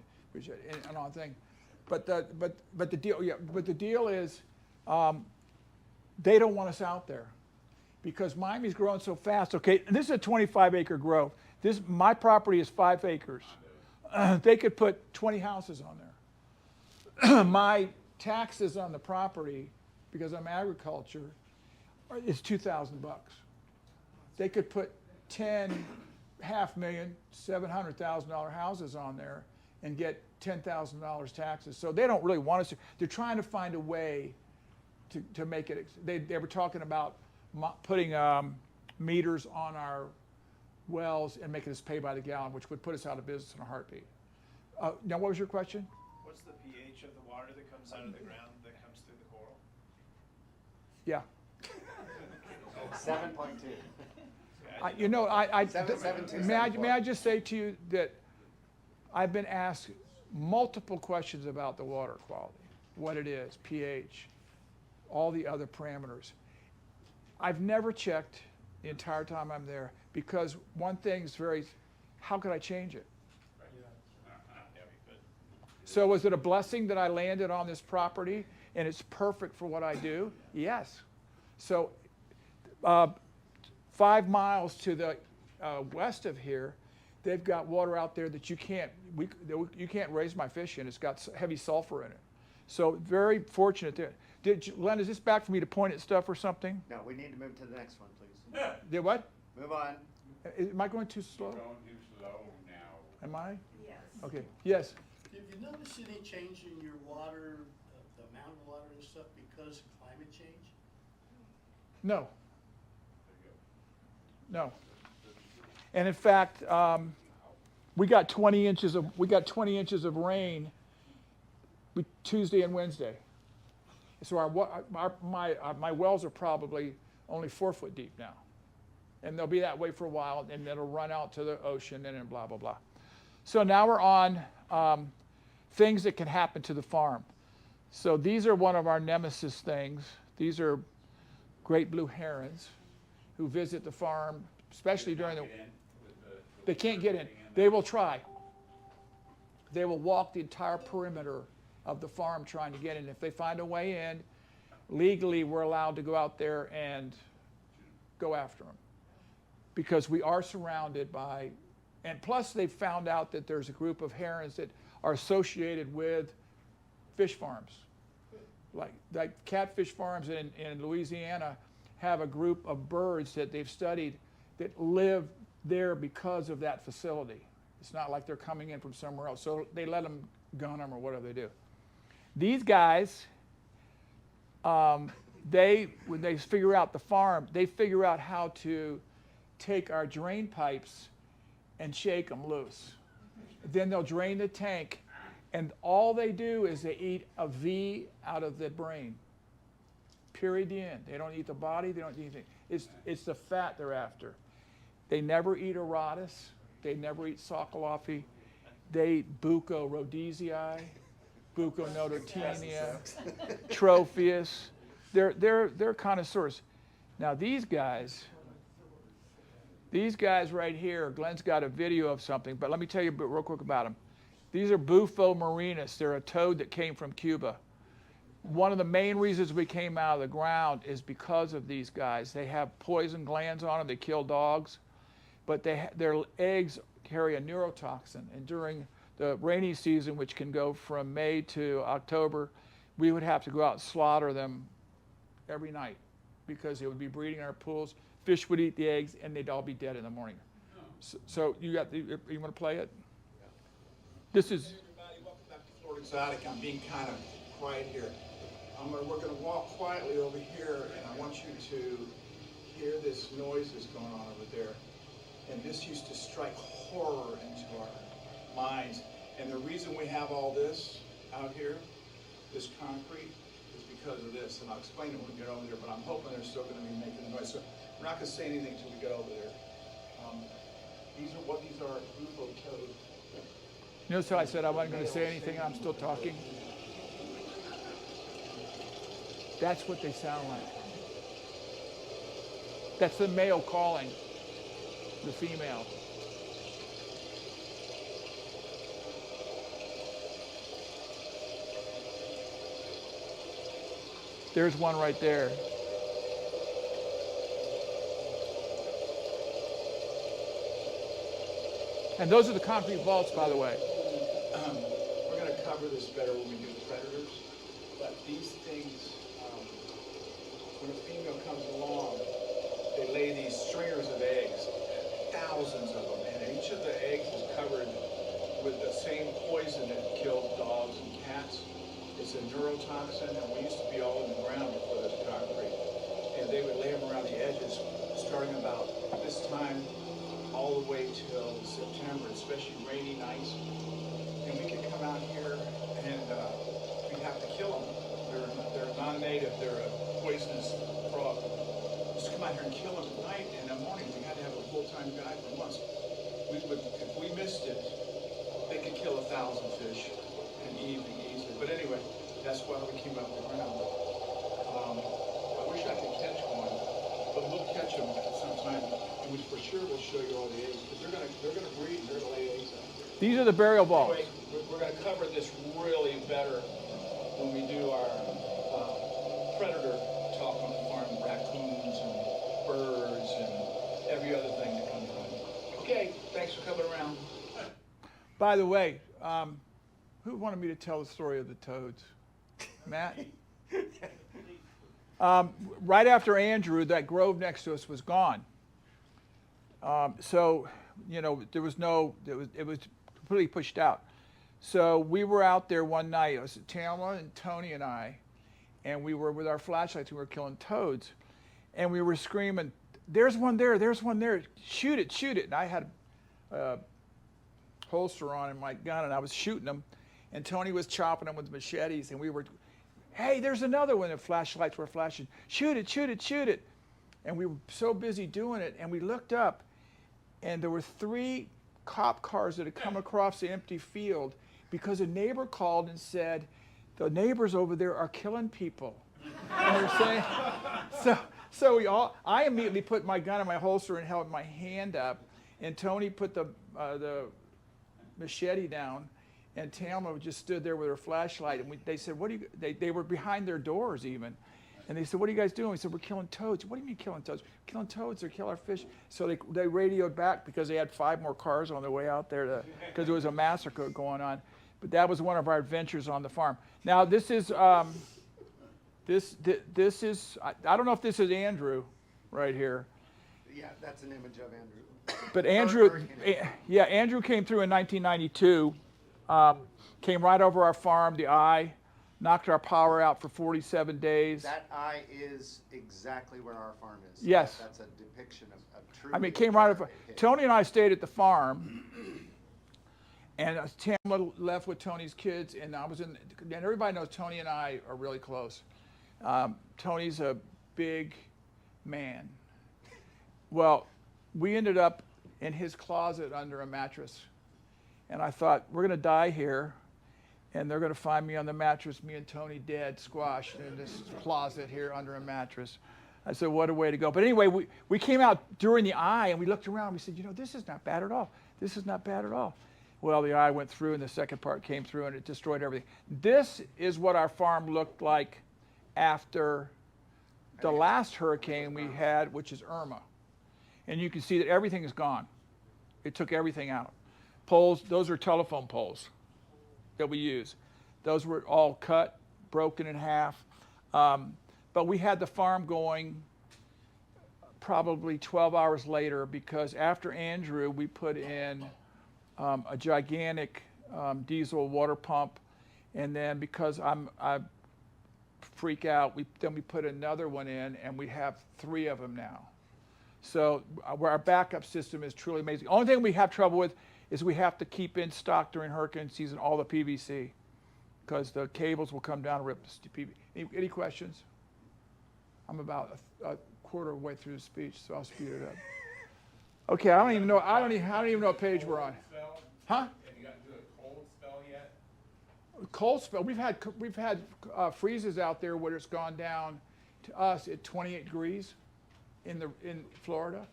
and all thing. But the deal is, they don't want us out there, because Miami's growing so fast. Okay, this is a 25-acre grove. My property is 5 acres. They could put 20 houses on there. My taxes on the property, because I'm agriculture, is $2,000. They could put 10 $500,000, $700,000 houses on there and get $10,000 taxes. So they don't really want us to. They're trying to find a way to make it. They were talking about putting meters on our wells and making us pay by the gallon, which would put us out of business in a heartbeat. Now, what was your question? What's the pH of the water that comes out of the ground that comes through the coral? Yeah. 7.2. You know, 7.2, may I just say to you that I've been asked multiple questions about the water quality, what it is, pH, all the other parameters. I've never checked the entire time I'm there because one thing's how could I change it? Yeah, we could. So was it a blessing that I landed on this property and it's perfect for what I do? Yes. So 5 miles to the west of here, they've got water out there that you can't raise my fish in. It's got heavy sulfur in it. So very fortunate there. Len, is this back for me to point at stuff or something? No, we need to move to the next one, please. Did what? Move on. Am I going too slow? Going too slow now. Am I? Yes. Okay. Yes. Have you noticed any change in your water, the amount of water and stuff because of climate change? No. No. And in fact, we got 20 inches of rain Tuesday and Wednesday. So my wells are probably only 4 foot deep now. And they'll be that way for a while, and then it'll run out to the ocean and then blah, blah, blah. So now we're on things that can happen to the farm. So these are one of our nemesis things. These are great blue herons who visit the farm, especially during the... They can't get in. They will try. They will walk the entire perimeter of the farm trying to get in. If they find a way in, legally we're allowed to go out there and go after them. Because we are surrounded by, and plus they've found out that there's a group of herons that are associated with fish farms. Like catfish farms in Louisiana have a group of birds that they've studied that live there because of that facility. It's not like they're coming in from somewhere else. So they let them gun them or whatever they do. These guys, when they figure out the farm, they figure out how to take our drain pipes and shake them loose. Then they'll drain the tank, and all they do is they eat a V out of the brain. Period, the end. They don't eat the body, they don't eat anything. It's the fat they're after. They never eat Auratus, they never eat Sokolophy. They eat Buco rhodesii, Buco nototenea, Tropheus. They're connoisseurs. Now these guys right here, Glenn's got a video of something, but let me tell you real quick about them. These are Bufo marinus. They're a toad that came from Cuba. One of the main reasons we came out of the ground is because of these guys. They have poison glands on them. They kill dogs. But their eggs carry a neurotoxin. And during the rainy season, which can go from May to October, we would have to go out and slaughter them every night because they would be breeding in our pools. Fish would eat the eggs, and they'd all be dead in the morning. So you want to play it? This is... Hey everybody, welcome back to Florida Exotic. I'm being kind of quiet here. We're going to walk quietly over here, and I want you to hear this noise that's going on over there. And this used to strike horror into our minds. And the reason we have all this out here, this concrete, is because of this. And I'll explain it when we get over there, but I'm hoping they're still going to be making the noise. So we're not going to say anything until we get over there. These are Bufo toads. Notice how I said I wasn't going to say anything, and I'm still talking? That's what they sound like. That's the male calling the female. There's one right there. And those are the concrete vaults, by the way. We're going to cover this better when we do the predators, but these things, when a female comes along, they lay these stringers of eggs, thousands of them, and each of the eggs is covered with the same poison that kills dogs and cats. It's a neurotoxin, and we used to be all in the ground before this concrete. And they would lay them around the edges, starting about this time all the way till September, especially rainy nights. And we could come out here and out here and kill them at night and in the morning. We had to have a full-time guy for months. If we missed it, they could kill 1,000 fish in the evening easily. But anyway, that's why we came out the ground. I wish I could catch one, but we'll catch them sometime, and we for sure will show you all the eggs, because they're gonna breed and they're gonna lay eggs out there. These are the burial vaults. Anyway, we're gonna cover this really better when we do our predator talk on the farm, raccoons and birds and every other thing that comes around. Okay, thanks for coming around. By the way, who wanted me to tell the story of the toads? Matt? Right after Andrew, that grove next to us was gone. So, you know, it was completely pushed out. So we were out there one night. It was Tamara and Tony and I, and we were with our flashlights. We were killing toads, and we were screaming, "There's one there! There's one there! Shoot it! Shoot it!" And I had a holster on in my gun, and I was shooting them, and Tony was chopping them with machetes, and we were, "Hey, there's another one!" And flashlights were flashing. "Shoot it! Shoot it! Shoot it!" And we were so busy doing it, and we looked up, and there were 3 cop cars that had come across the empty field because a neighbor called and said, "The neighbors over there are killing people." And they're saying, I immediately put my gun in my holster and held my hand up, and Tony put the machete down, and Talma just stood there with her flashlight, and they said, "What do you?" They were behind their doors even, and they said, "What are you guys doing?" We said, "We're killing toads." "What do you mean killing toads?" "Killing toads, they kill our fish." So they radioed back because they had 5 more cars on their way out there because there was a massacre going on. But that was one of our adventures on the farm. Now this is this is I don't know if this is Andrew right here. Yeah, that's an image of Andrew. But Andrew, Hurricane. yeah, Andrew came through in 1992, came right over our farm, the eye, knocked our power out for 47 days. That eye is exactly where our farm is. Yes. That's a depiction of true. I mean, it came right over. Tony and I stayed at the farm, and Tamla left with Tony's kids, and and everybody knows Tony and I are really close. Tony's a big man. Well, we ended up in his closet under a mattress, and I thought, we're going to die here, and they're going to find me on the mattress, me and Tony dead, squashed in this closet here under a mattress. I said, what a way to go. But anyway, we came out during the eye, and we looked around, we said, you know, this is not bad at all. This is not bad at all. Well, the eye went through, and the second part came through, and it destroyed everything. This is what our farm looked like after the last hurricane we had, which is Irma. And you can see that everything is gone. It took everything out. Poles, those are telephone poles that we use. Those were all cut, broken in half. But we had the farm going probably 12 hours later because after Andrew, we put in a gigantic diesel water pump. And then because I freak out, we put another one in, and we have 3 of them now. So our backup system is truly amazing. The only thing we have trouble with is we have to keep in stock during hurricane season all the PVC because the cables will come down and rip the PVC. Any questions? I'm about a quarter of the way through the speech, so I'll speed it up. Okay, I don't even know what page we're on. Huh? Have you gotten to a cold spell yet? Cold spell. We've had freezes out there where it's gone down to us at 28 degrees in Florida.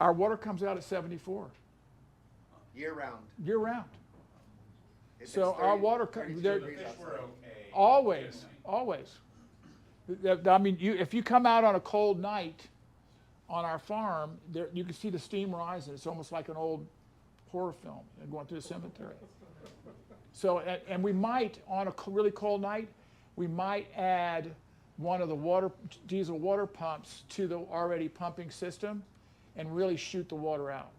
Our water comes out at 74 Year round. year round. It's So 30 our water 32 there degrees Fish were outside. okay. always. I mean, if you come out on a cold night on our farm, there you can see the steam rising. It's almost like an old horror film and going through the cemetery. So, and we might, on a really cold night, we might add one of the diesel water pumps to the already pumping system and really shoot the water out.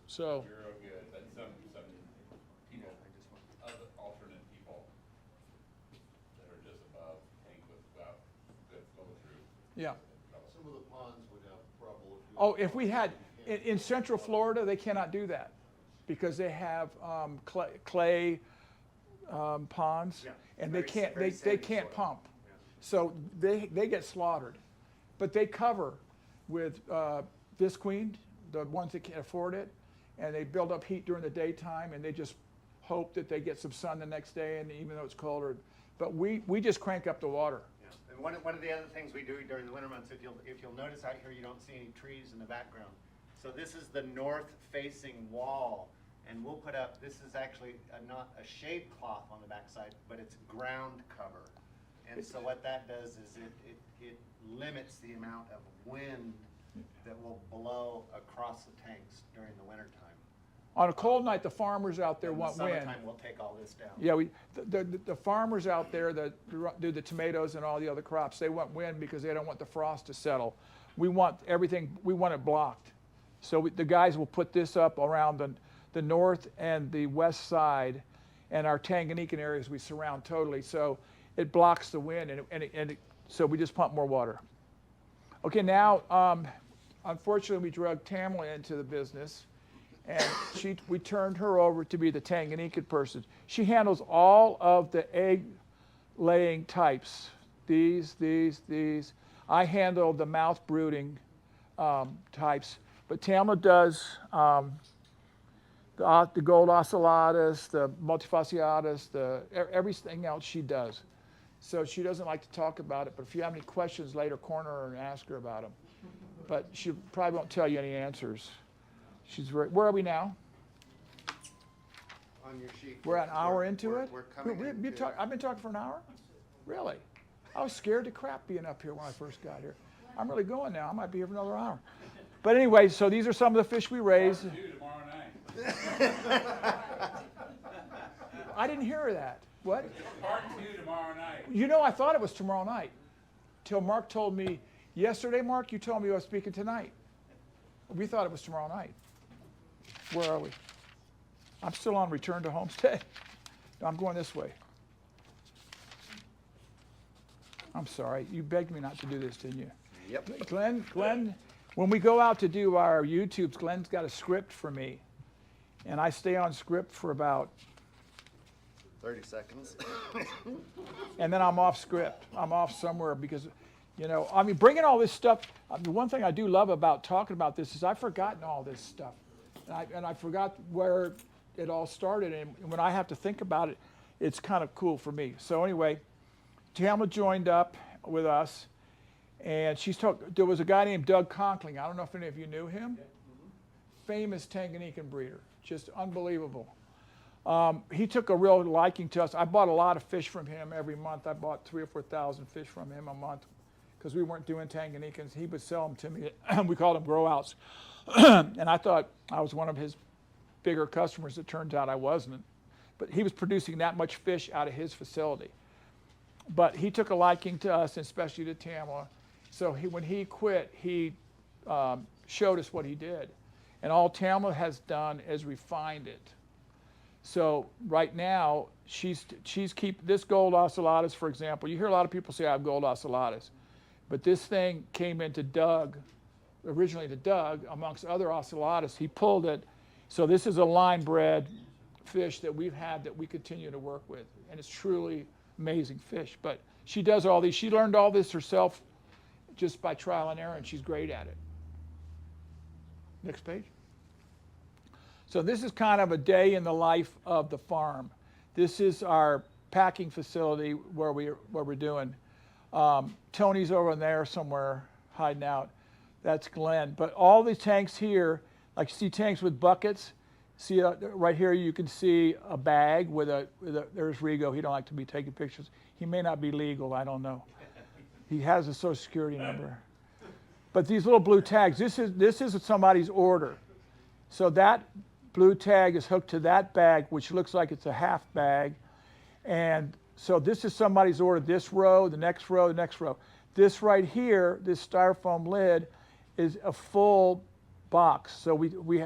So, You're real good, but some people, other alternate people that are just above tank without good flow through. yeah. Some of the ponds would have trouble. Oh, if we had, in Central Florida, they cannot do that because they have clay ponds, Yeah, and very- they can't very they sandy can't soil. pump. So they get slaughtered, but they cover with Visqueen, the ones that can't afford it, and they build up heat during the daytime, and they just hope that they get some sun the next day, and even though it's colder. But we just crank up the water. Yeah. And one of the other things we do during the winter months, if you'll notice out here, you don't see any trees in the background. So this is the north-facing wall, and we'll put up, this is actually not a shade cloth on the backside, but it's ground cover. And so what that does is it limits the amount of wind that will blow across the tanks during the winter time. On a cold night, the farmers out there In the want wind. summertime, we'll take all this down. Yeah, the farmers out there that do the tomatoes and all the other crops, they want wind because they don't want the frost to settle. We want everything, we want it blocked. So the guys will put this up around the north and the west side, and our Tanganyikan areas we surround totally. So it blocks the wind, so we just pump more water. Okay, now, unfortunately, we drug Tamla into the business, and we turned her over to be the Tanganyikan person. She handles all of the egg-laying types. These. I handle the mouth brooding types, but Tamla does the gold ocellatus, the multifasciatus, everything else she does. So she doesn't like to talk about it, but if you have any questions later, corner her and ask her about them. But she probably won't tell you any answers. Where are we now? On your sheet. We're an hour into it? We're coming into I've been talking for an hour? Really? I was scared to crap being up here when I first got here. I'm really going now. I might be here for another hour. But anyway, so these are some of the fish we raise. Part 2 tomorrow night. I didn't hear that. What? Part 2 tomorrow night. You know, I thought it was tomorrow night. Till Mark told me, yesterday, Mark, you told me I was speaking tonight. We thought it was tomorrow night. Where are we? I'm still on return to homestead. No, I'm going this way. I'm sorry. You begged me not to do this, didn't you? Yep. Glenn, when we go out to do our YouTubes, Glenn's got a script for me. And I stay on script for about 30 seconds. and then I'm off script. I'm off somewhere because, I mean, bringing all this stuff, the one thing I do love about talking about this is I've forgotten all this stuff. And I forgot where it all started. And when I have to think about it, it's kind of cool for me. So anyway, Tamla joined up with us. And there was a guy named Doug Conkling. I don't know if any of you knew him. Famous Tanganyikan breeder. Just unbelievable. He took a real liking to us. I bought a lot of fish from him every month. I bought 3,000 or 4,000 fish from him a month because we weren't doing Tanganyikans. He would sell them to me. We called them grow outs. And I thought I was one of his bigger customers. It turns out I wasn't. But he was producing that much fish out of his facility. But he took a liking to us, and especially to Tamla. So when he quit, he showed us what he did. And all Tamla has done is refined it. So right now, she's keep this gold ocellatus, for example. You hear a lot of people say I have gold ocellatus. But this thing came into Doug, originally to Doug, amongst other ocellatus. He pulled it. So this is a line bred fish that we've had that we continue to work with. And it's truly amazing fish. But she does all these. She learned all this herself just by trial and error, and she's great at it. Next page. So this is kind of a day in the life of the farm. This is our packing facility where we're doing. Tony's over there somewhere hiding out. That's Glenn. But all these tanks here, like you see tanks with buckets. See right here you can see a bag with there's Rigo. He don't like to be taking pictures. He may not be legal, I don't know. He has a social security number. But these little blue tags, this is somebody's order. So that blue tag is hooked to that bag, which looks like it's a half bag. And so this is somebody's order, this row, the next row, the next row. This right here, this styrofoam lid, is a full box. So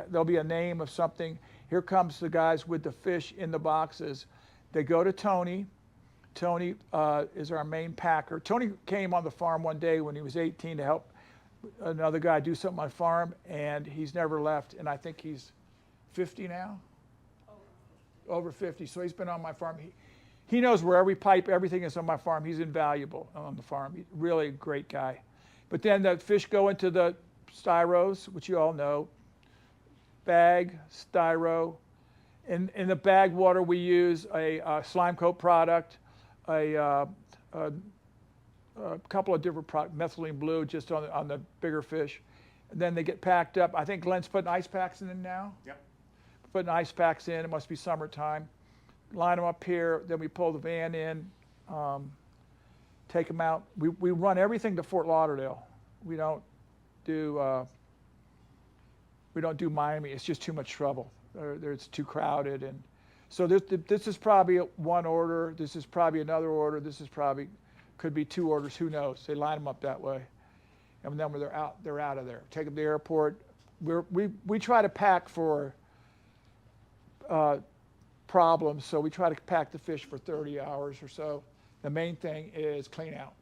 there'll be a name of something. Here comes the guys with the fish in the boxes. They go to Tony. Tony is our main packer. Tony came on the farm one day when he was 18 to help another guy do something on the farm, and he's never left. And I think he's 50 now? Over 50. So he's been on my farm. He knows where every pipe, everything is on my farm. He's invaluable on the farm. He's really a great guy. But then the fish go into the styros, which you all know, bag, styro. In the bag water, we use a slime coat product, a couple of different products, methylene blue, just on the bigger fish. And then they get packed up. I think Glenn's putting ice packs in now. Yep. Putting ice packs in. It must be summertime. Line them up here. Then we pull the van in, take them out. We run everything to Fort Lauderdale. We don't do Miami. It's just too much trouble. It's too crowded, and so this is probably one order. This is probably another order. This is probably could be 2 orders. Who knows? They line them up that way, and then when they're out of there. Take them to the airport. We try to pack for problems, so we try to pack the fish for 30 hours or so. The main thing is clean out.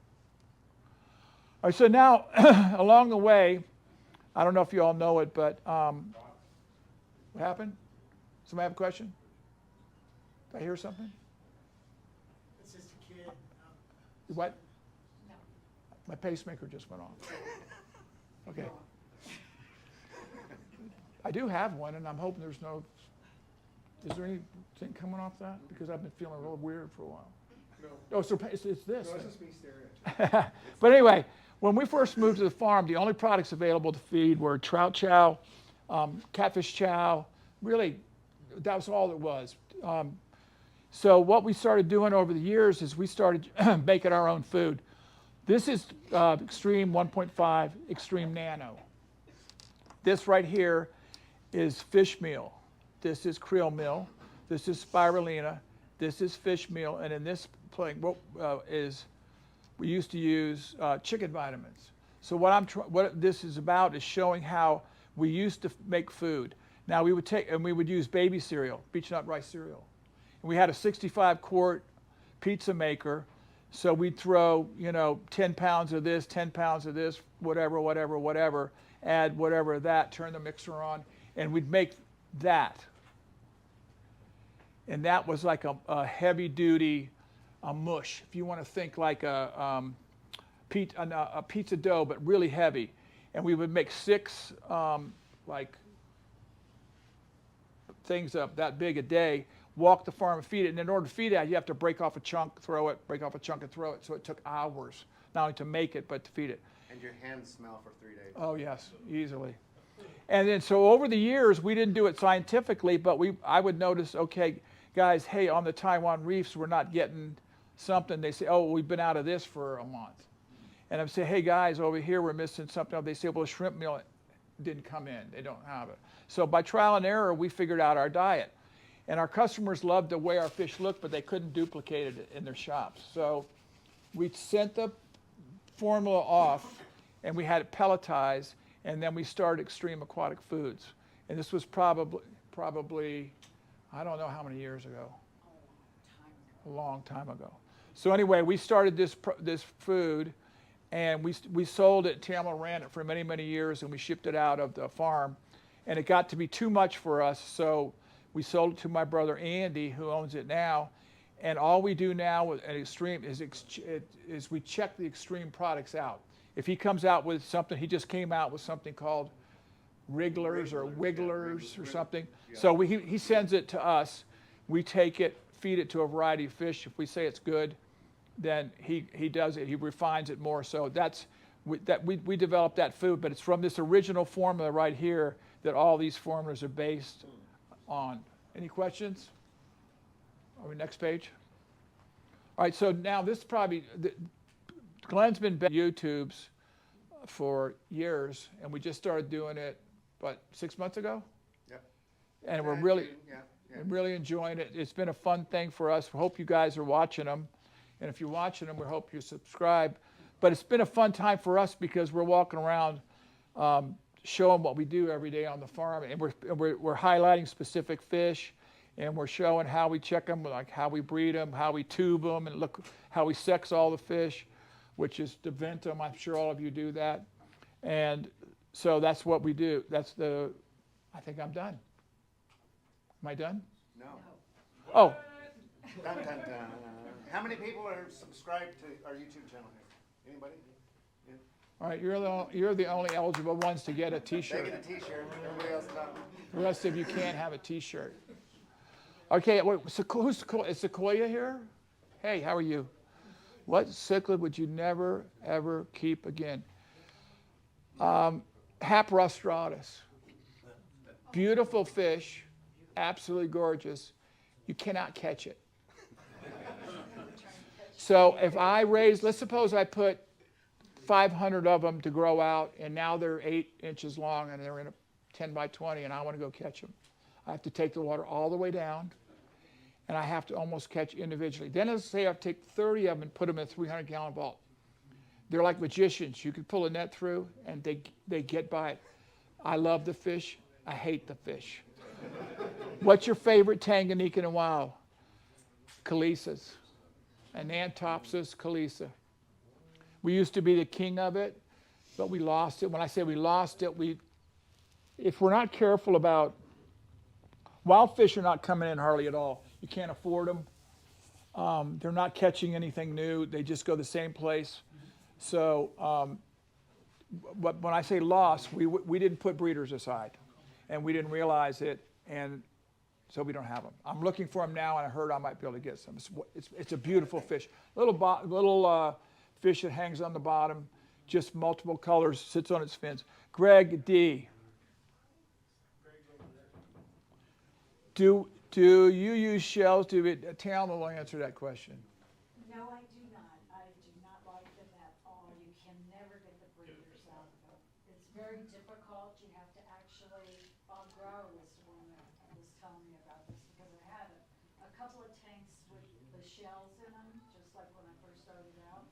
All right, so now along the way, I don't know if you all know it, but what happened? Somebody have a question? Did I hear something? It's just a kid. What? My pacemaker just went off. Okay. I do have one, and I'm hoping there's no. Is there anything coming off that? Because I've been feeling a little weird for a while. No. Oh, so it's this. No, it's just me staring at you. But anyway, when we first moved to the farm, the only products available to feed were trout chow, catfish chow. Really, that was all it was. So what we started doing over the years is we started making our own food. This is Xtreme 1.5 Xtreme Nano. This right here is fish meal. This is krill meal. This is spirulina. This is fish meal. And in this plate, we used to use chicken vitamins. So what this is about is showing how we used to make food. Now we would use baby cereal, beech nut rice cereal. And we had a 65-quart pizza maker. So we'd throw, 10 pounds of this, 10 pounds of this, whatever, add whatever of that, turn the mixer on, and we'd make that. And that was like a heavy-duty mush, if you want to think like a pizza dough, but really heavy. And we would make 6 things up that big a day, walk the farm and feed it. And in order to feed that, you have to break off a chunk, throw it, break off a chunk and throw it. So it took hours, not only to make it, but to feed it. And your hands smell for 3 days. Oh, yes, easily. And then so over the years, we didn't do it scientifically, but I would notice, okay, guys, hey, on the Taiwan reefs, we're not getting something. They say, oh, we've been out of this for a month. And I'd say, hey, guys, over here, we're missing something. They say, well, shrimp meal didn't come in. They don't have it. So by trial and error, we figured out our diet. And our customers loved the way our fish looked, but they couldn't duplicate it in their shops. So we sent the formula off, and we had it pelletized, and then we started Xtreme Aquatic Foods. And this was probably, I don't know how many years ago. A long time ago. So anyway, we started this food, and we sold it. Tamla ran it for many, many years, and we shipped it out of the farm. And it got to be too much for us, so we sold it to my brother Andy, who owns it now. And all we do now at Xtreme is we check the Xtreme products out. If he comes out with something, he just came out with something called Wrigglers or Wigglers or something. Yeah. So he sends it to us. We take it, feed it to a variety of fish. If we say it's good, then he does it. He refines it more. So we developed that food, but it's from this original formula right here that all these formulas are based on. Any questions? Are we next page? All right, so now this is probably, Glenn's been YouTubes for years, and we just started doing it, 6 months ago? Yep. And we're Yeah, really, yeah. really enjoying it. It's been a fun thing for us. We hope you guys are watching them. And if you're watching them, we hope you subscribe. But it's been a fun time for us because we're walking around showing what we do every day on the farm. And we're highlighting specific fish. And we're showing how we check them, like how we breed them, how we tube them, and look how we sex all the fish, which is to vent them. I'm sure all of you do that. And so that's what we do. I think I'm done. Am I done? No. Oh, Dun, dun, dun. How many people are subscribed to our YouTube channel here? Anybody? Yeah. All right, you're the only eligible ones to get a They T-shirt. get a t-shirt, everybody else don't. The rest of you can't have a T-shirt. Okay, wait, so is Sequoia here? Hey, how are you? What cichlid would you never, ever keep again? Hap rostratus. Beautiful fish, absolutely gorgeous. You cannot catch it. So if I raise, let's suppose I put 500 of them to grow out, and now they're 8 inches long, and they're in a 10 by 20, and I want to go catch them. I have to take the water all the way down, and I have to almost catch individually. Then let's say I take 30 of them and put them in a 300-gallon vault. They're like magicians. You can pull a net through, and they get by it. I love the fish. I hate the fish. What's your favorite Tanganyikan and wild? Chalisas. Anantopsis chalisa. We used to be the king of it, but we lost it. When I say we lost it, if we're not careful about, wild fish are not coming in hardly at all. You can't afford them. They're not catching anything new. They just go the same place. So but when I say lost, we didn't put breeders aside, and we didn't realize it, and so we don't have them. I'm looking for them now, and I heard I might be able to get some. It's a beautiful fish. Little fish that hangs on the bottom, just multiple colors, sits on its fins. Greg D. Do you use shells? Talma will answer that question. No, I do not. I do not like them at all. You can never get the breeders out of them. It's very difficult. You have to actually, Bob Grower was the one that was telling me about this, because I had a couple of tanks with the shells in them, just like when I first started out.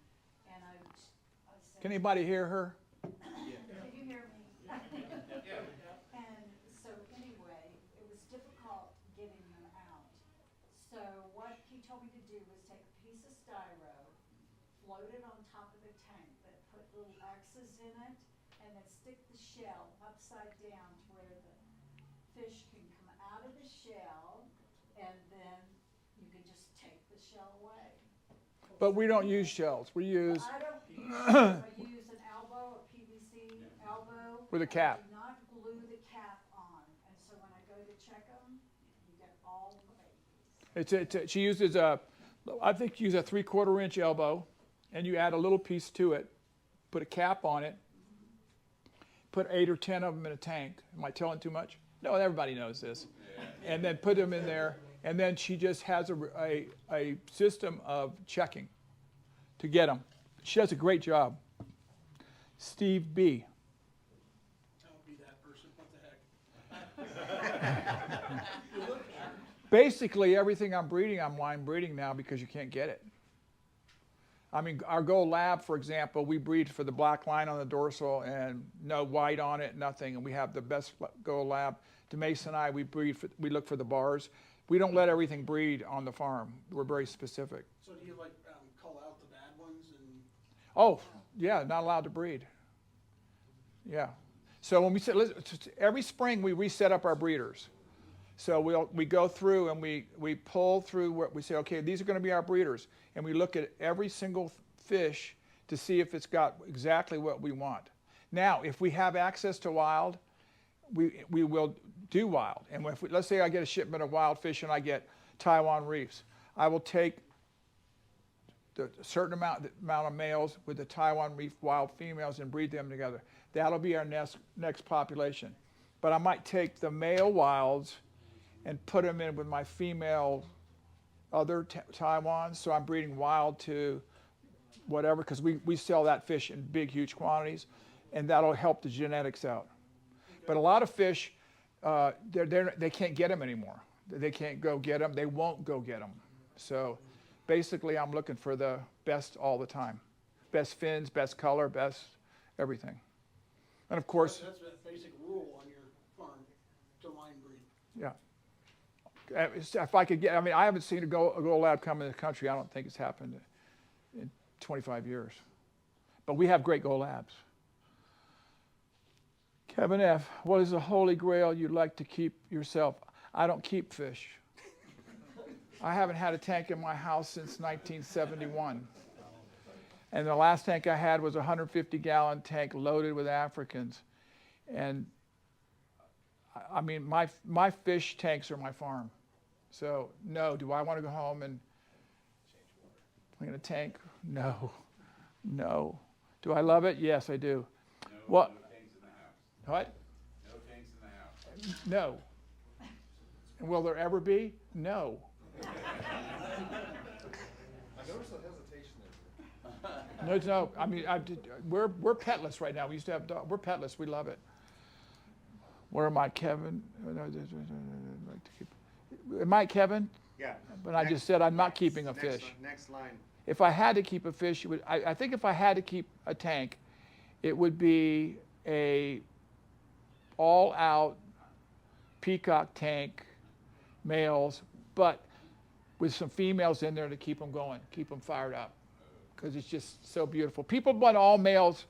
And I said, Can anybody hear her? can you hear me? And so anyway, it was difficult getting them out. So what he told me to do was take a piece of styro, float it on top of the tank, but put little X's in it, and then stick the shell upside down to where the fish can come out of the shell, and then you can just take the shell away. But we don't use shells. We use I don't use shells. I use an elbow, a PVC elbow. With a cap. I do not glue the cap on, and so when I go to check them, you get all the babies. she uses I think you use a 3/4 inch elbow, and you add a little piece to it, put a cap on it, put 8 or 10 of them in a tank. Am I telling too much? No, everybody knows this. And then put them in there, and then she just has a system of checking to get them. She does a great job. Steve B. I'll be that person, what the heck? Basically, everything I'm breeding, I'm line breeding now because you can't get it. I mean, our Gold Lab, for example, we breed for the black line on the dorsal and no white on it, nothing. And we have the best Gold Lab. DeMace and I, we look for the bars. We don't let everything breed on the farm. We're very specific. So do you like call out the bad ones and? Oh, yeah, not allowed to breed. Yeah. So when we say, every spring we reset up our breeders. So we go through and we pull through what we say, okay, these are going to be our breeders. And we look at every single fish to see if it's got exactly what we want. Now, if we have access to wild, we will do wild. And if let's say I get a shipment of wild fish and I get Taiwan reefs, I will take the certain amount of males with the Taiwan reef wild females and breed them together. That'll be our next population. But I might take the male wilds and put them in with my female other Taiwans. So I'm breeding wild to whatever, because we sell that fish in big, huge quantities, and that'll help the genetics out. But a lot of fish, they can't get them anymore. They can't go get them. They won't go get them. So basically, I'm looking for the best all the time. Best fins, best color, best everything. And of course... That's a basic rule on your farm, to line breed. Yeah. If I could get, I mean, I haven't seen a Gold Lab come in the country. I don't think it's happened in 25 years. But we have great Gold Labs. Kevin F., what is the holy grail you'd like to keep yourself? I don't keep fish. I haven't had a tank in my house since 1971. And the last tank I had was a 150-gallon tank loaded with Africans. And I mean, my fish tanks are my farm. So no, do I want to go home and clean a tank? No, no. Do I love it? Yes, I do. What? No tanks in the house. What? No tanks in the house. No. And will there ever be? No. I noticed the hesitation there. No, no. I mean, we're petless right now. We used to have dogs. We're petless. We love it. Where am I, Kevin? Am I Kevin? Yeah. But I just said I'm not keeping a fish. Next line. If I had to keep a fish, I think if I had to keep a tank, it would be a all-out peacock tank, males, but with some females in there to keep them going, keep them fired up, because it's just so beautiful. People want all males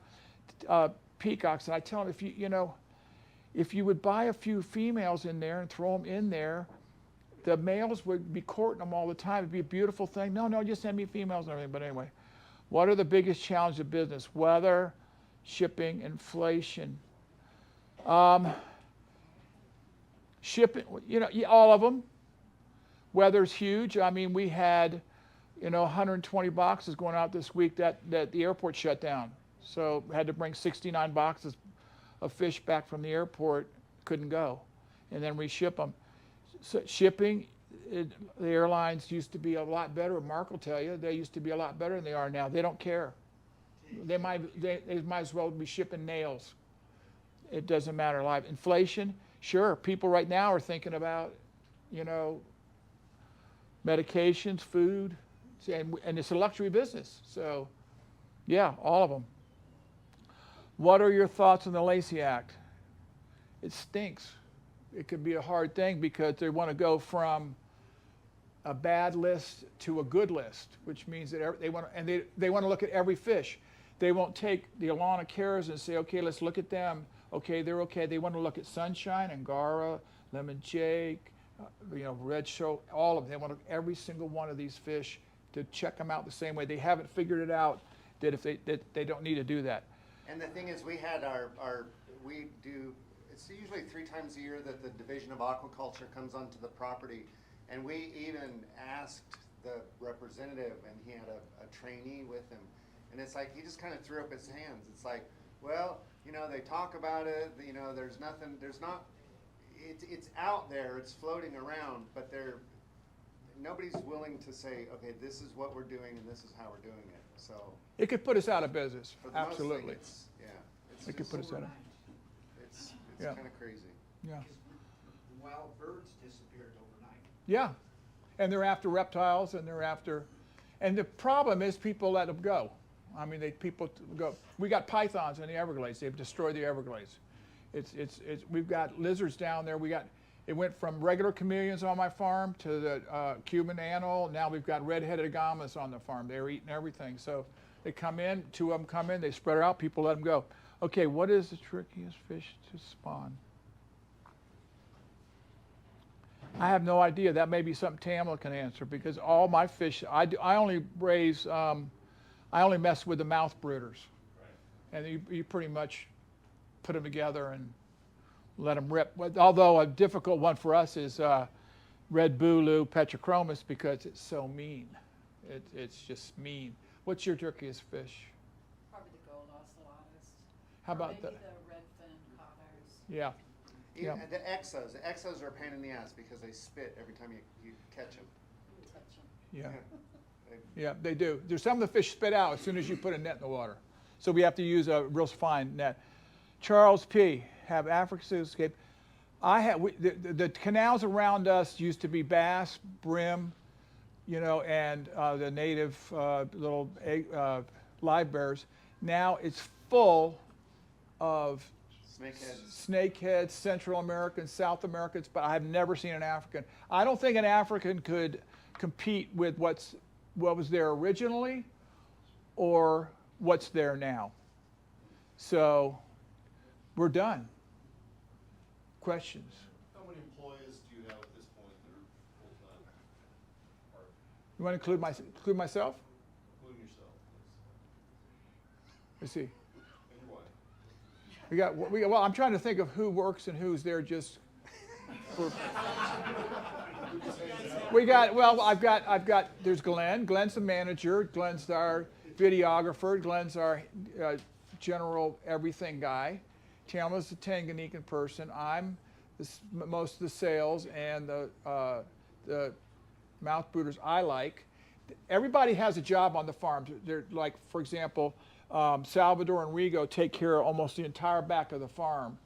peacocks, and I tell them, if you would buy a few females in there and throw them in there, the males would be courting them all the time. It'd be a beautiful thing. No, just send me females and everything. But anyway, what are the biggest challenges of business? Weather, shipping, inflation. Shipping, all of them. Weather's huge. I mean, we had, 120 boxes going out this week that the airport shut down. So had to bring 69 boxes of fish back from the airport. Couldn't go. And then reship them. So shipping, the airlines used to be a lot better. Mark will tell you, they used to be a lot better than they are now. They don't care. They might as well be shipping nails. It doesn't matter. Live inflation, sure. People right now are thinking about, medications, food, and it's a luxury business. So, yeah, all of them. What are your thoughts on the Lacey Act? It stinks. It could be a hard thing because they want to go from a bad list to a good list, which means that they want to look at every fish. They won't take the Alana Caras and say, okay, let's look at them. Okay, they're okay. They want to look at Sunshine, Angara, Lemon Jake, Red Show, all of them. They want to look at every single one of these fish to check them out the same way. They haven't figured it out that they don't need to do that. And the thing is, we had we do, it's usually 3 times a year that the Division of Aquaculture comes onto the property. And we even asked the representative, and he had a trainee with him. And it's like, he just kind of threw up his hands. It's like, well, they talk about it, there's nothing, it's out there, it's floating around, but nobody's willing to say, okay, this is what we're doing and this is how we're doing it. So it could put us out of business. for the Absolutely. most thing, It could put us out of. it's Yeah. kind of crazy. Yeah. The wild birds disappeared overnight. Yeah. And they're after reptiles, and the problem is people let them go. I mean, people go. We got pythons in the Everglades. They've destroyed the Everglades. We've got lizards down there. It went from regular chameleons on my farm to the Cuban anole. Now we've got red-headed agamas on the farm. They're eating everything. So they come in, 2 of them come in, they spread it out, people let them go. Okay, what is the trickiest fish to spawn? I have no idea. That may be something Tamla can answer, because all my fish, I only raise, I only mess with the mouth brooders. Right. And you pretty much put them together and let them rip. Although a difficult one for us is red bulu petrochromis, because it's so mean. It's just mean. What's your trickiest fish? Probably the gold ocelotus. How about maybe the red-fin cotters. Yeah. Even the exos are a pain in the ass because they spit every time you catch them. Touch 'em. Yeah. Yeah, they do. There's some of the fish spit out as soon as you put a net in the water. So we have to use a real fine net. Charles P. Have Africa escaped? The canals around us used to be bass, brim, and the native little live bears. Now it's full of snakeheads, Central Americans, South Americans, but I've never seen an African. I don't think an African could compete with what was there originally or what's there now. So we're done. Questions? How many employees do you have at this point that are full-time? You want to include myself? Including yourself, please. Let's see. Well, I'm trying to think of who works and who's there just for. I've got, there's Glenn. Glenn's the manager. Glenn's our videographer. Glenn's our general everything guy. Tamara's the Tanganyikan person. I'm most of the sales and the mouth brooders I like. Everybody has a job on the farm. They're like, for example, Salvador and Rigo take care of almost the entire back of the farm,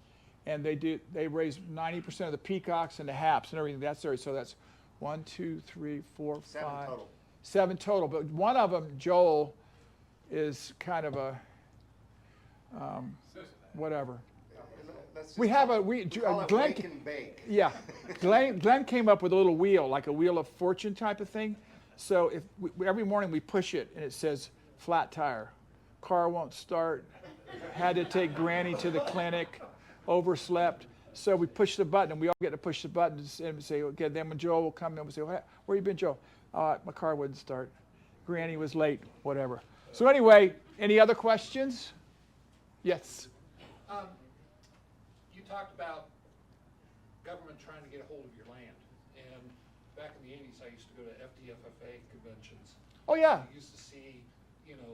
and they raise 90% of the peacocks and the haps and everything. That's there. So that's 1, 2, 3, 4, 5, 7 total. But one of them, Joel, is kind of a whatever. We have Glenn. Wake and bake. Yeah, Glenn came up with a little wheel, like a wheel of fortune type of thing. So if every morning we push it and it says flat tire, car won't start, had to take Granny to the clinic, overslept. So we push the button, and we all get to push the button and say, okay. Then when Joel will come in, we say, where you been, Joel? My car wouldn't start. Granny was late, whatever. So anyway, any other questions? Yes. You talked about government trying to get a hold of your land, and back in the 80s, I used to go to FDFFA conventions. Oh yeah. I used to see,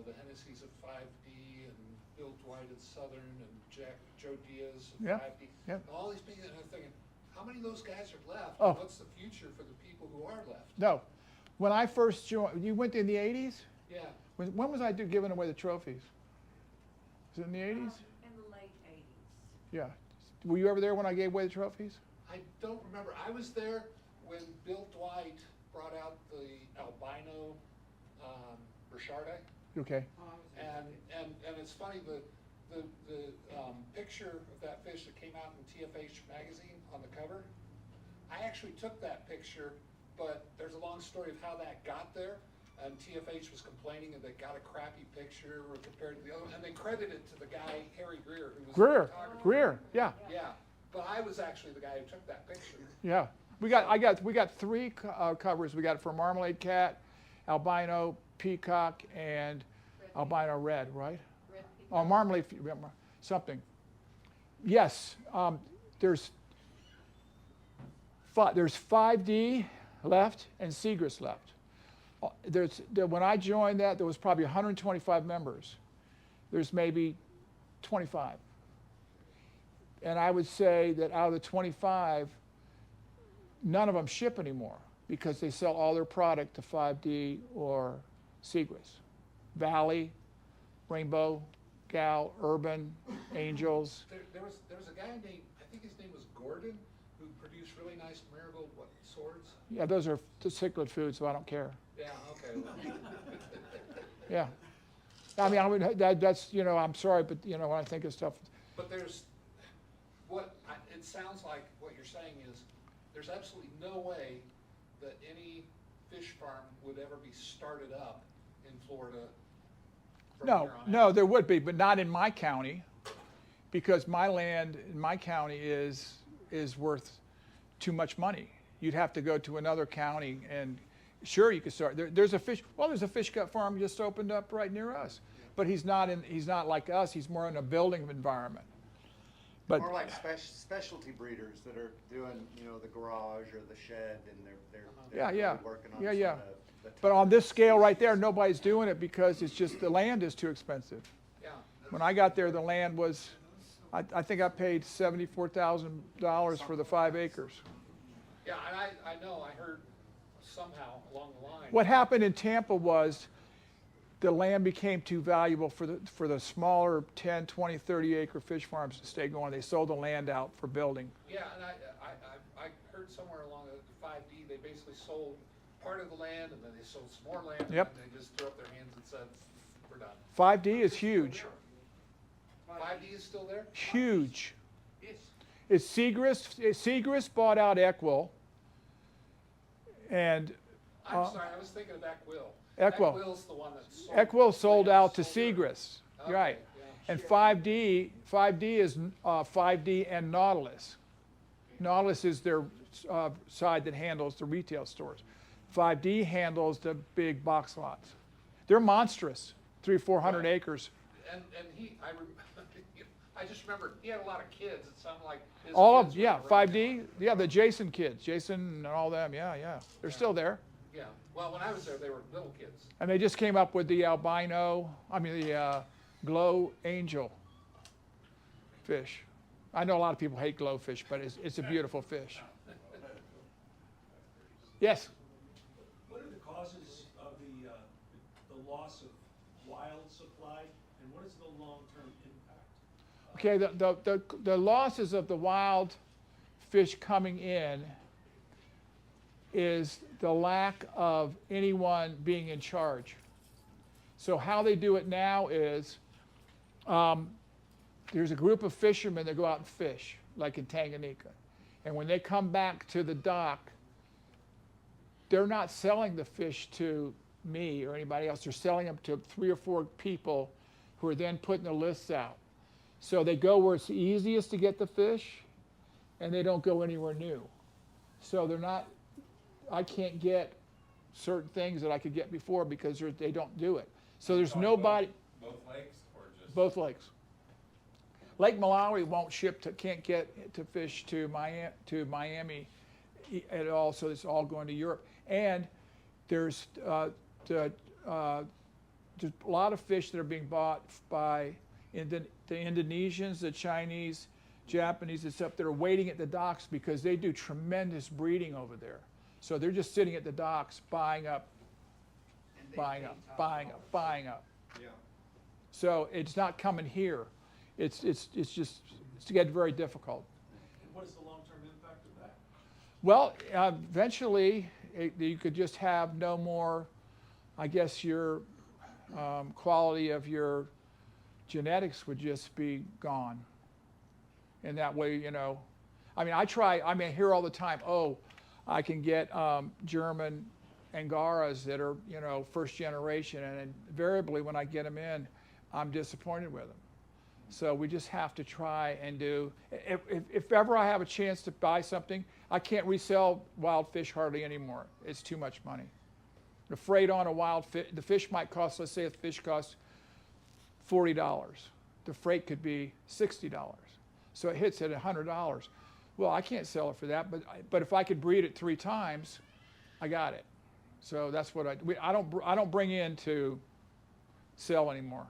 the Hennessy's of 5D and Bill Dwight at Southern and Joe Diaz of 5D. Yep. And all these people, and I'm thinking, how many of those guys are left? Oh. And what's the future for the people who are left? No. When I first joined, you went in the 80s? Yeah. When was I giving away the trophies? Was it in the 80s? In the late 80s. Yeah. Were you ever there when I gave away the trophies? I don't remember. I was there when Bill Dwight brought out the albino Richardi. Okay. And it's funny, the picture of that fish that came out in TFH magazine on the cover, I actually took that picture, but there's a long story of how that got there. And TFH was complaining that they got a crappy picture compared to the other one, and they credited it to the guy, Harry Greer, who was the photographer. Greer, yeah. Yeah, but I was actually the guy who took that picture. Yeah. We got 3 covers. We got it for marmalade cat, albino peacock, and albino red, right? Red Oh, marmalade, something. Yes, there's 5D left and Seagrass left. When I joined that, there was probably 125 members. There's maybe 25. And I would say that out of the 25, none of them ship anymore because they sell all their product to 5D or Seagrass. Valley, Rainbow, Gal, Urban, Angels. There was a guy named, I think his name was Gordon, who produced really nice marigold swords. Yeah, those are the Cichlid food, so I don't care. Yeah, okay. Yeah. I mean, that's, I'm sorry, but, when I think of stuff. But it sounds like what you're saying is there's absolutely no way that any fish farm would ever be started up in Florida from here on out. No, there would be, but not in my county, because my land in my county is worth too much money. You'd have to go to another county, and sure, you could start. There's a fish cut farm just opened up right near us, but he's not like us. He's more in a building environment. But more like specialty breeders that are doing, the garage or the shed, and they're really working on some of the But on this scale right there, nobody's doing it because it's just the land is too expensive. Yeah. When I got there, the land was, I think I paid $74,000 for the 5 acres. Yeah, and I know, I heard somehow along the line. What happened in Tampa was the land became too valuable for the smaller 10, 20, 30 acre fish farms to stay going. They sold the land out for building. Yeah, and I heard somewhere along the 5D, they basically sold part of the land, and then they sold some more land, Yep. and they just threw up their hands and said, we're done. 5D is huge. 5D is still there? Huge. It's Seagrass. Seagrass bought out Equil. And I'm sorry, I was thinking of Aquil. Equil. Aquil's the one that sold. Equil sold out to sold Seagrass. Okay, Right. yeah. And 5D is 5D and Nautilus. Nautilus is their side that handles the retail stores. 5D handles the big box lots. They're monstrous, 300-400 acres. and he, I just remember, he had a lot of kids, it sounded like his All kids of, were yeah, around. 5D, yeah, the Jason kids, Jason and all them, yeah. They're still there. Yeah, well, when I was there, they were little kids. And they just came up with the the glow angel fish. I know a lot of people hate glowfish, but it's a beautiful fish. Yes? What are the causes of the loss of wild supply, and what is the long-term impact? Okay, the losses of the wild fish coming in is the lack of anyone being in charge. So how they do it now is there's a group of fishermen that go out and fish, like in Tanganyika. And when they come back to the dock, they're not selling the fish to me or anybody else. They're selling them to 3 or 4 people who are then putting the lists out. So they go where it's easiest to get the fish, and they don't go anywhere new. So they're not, I can't get certain things that I could get before because they don't do it. So there's nobody. Both lakes or just? Both lakes. Lake Malawi won't ship can't get to fish to Miami at all, so it's all going to Europe. And there's a lot of fish that are being bought by the Indonesians, the Chinese, Japanese, except that are waiting at the docks because they do tremendous breeding over there. So they're just sitting at the docks buying up. Yeah. So it's not coming here. It's to get very difficult. And what is the long-term impact of that? Well, eventually you could just have no more. I guess your quality of your genetics would just be gone. And that way, I mean, I hear all the time, oh, I can get German Angaras that are, first generation, and invariably when I get them in, I'm disappointed with them. So we just have to try and do, if ever I have a chance to buy something, I can't resell wild fish hardly anymore. It's too much money. The freight on a wild fish, the fish might cost, let's say a fish costs $40. The freight could be $60. So it hits at $100. Well, I can't sell it for that, but if I could breed it 3 times, I got it. So that's what I don't bring in to sell anymore.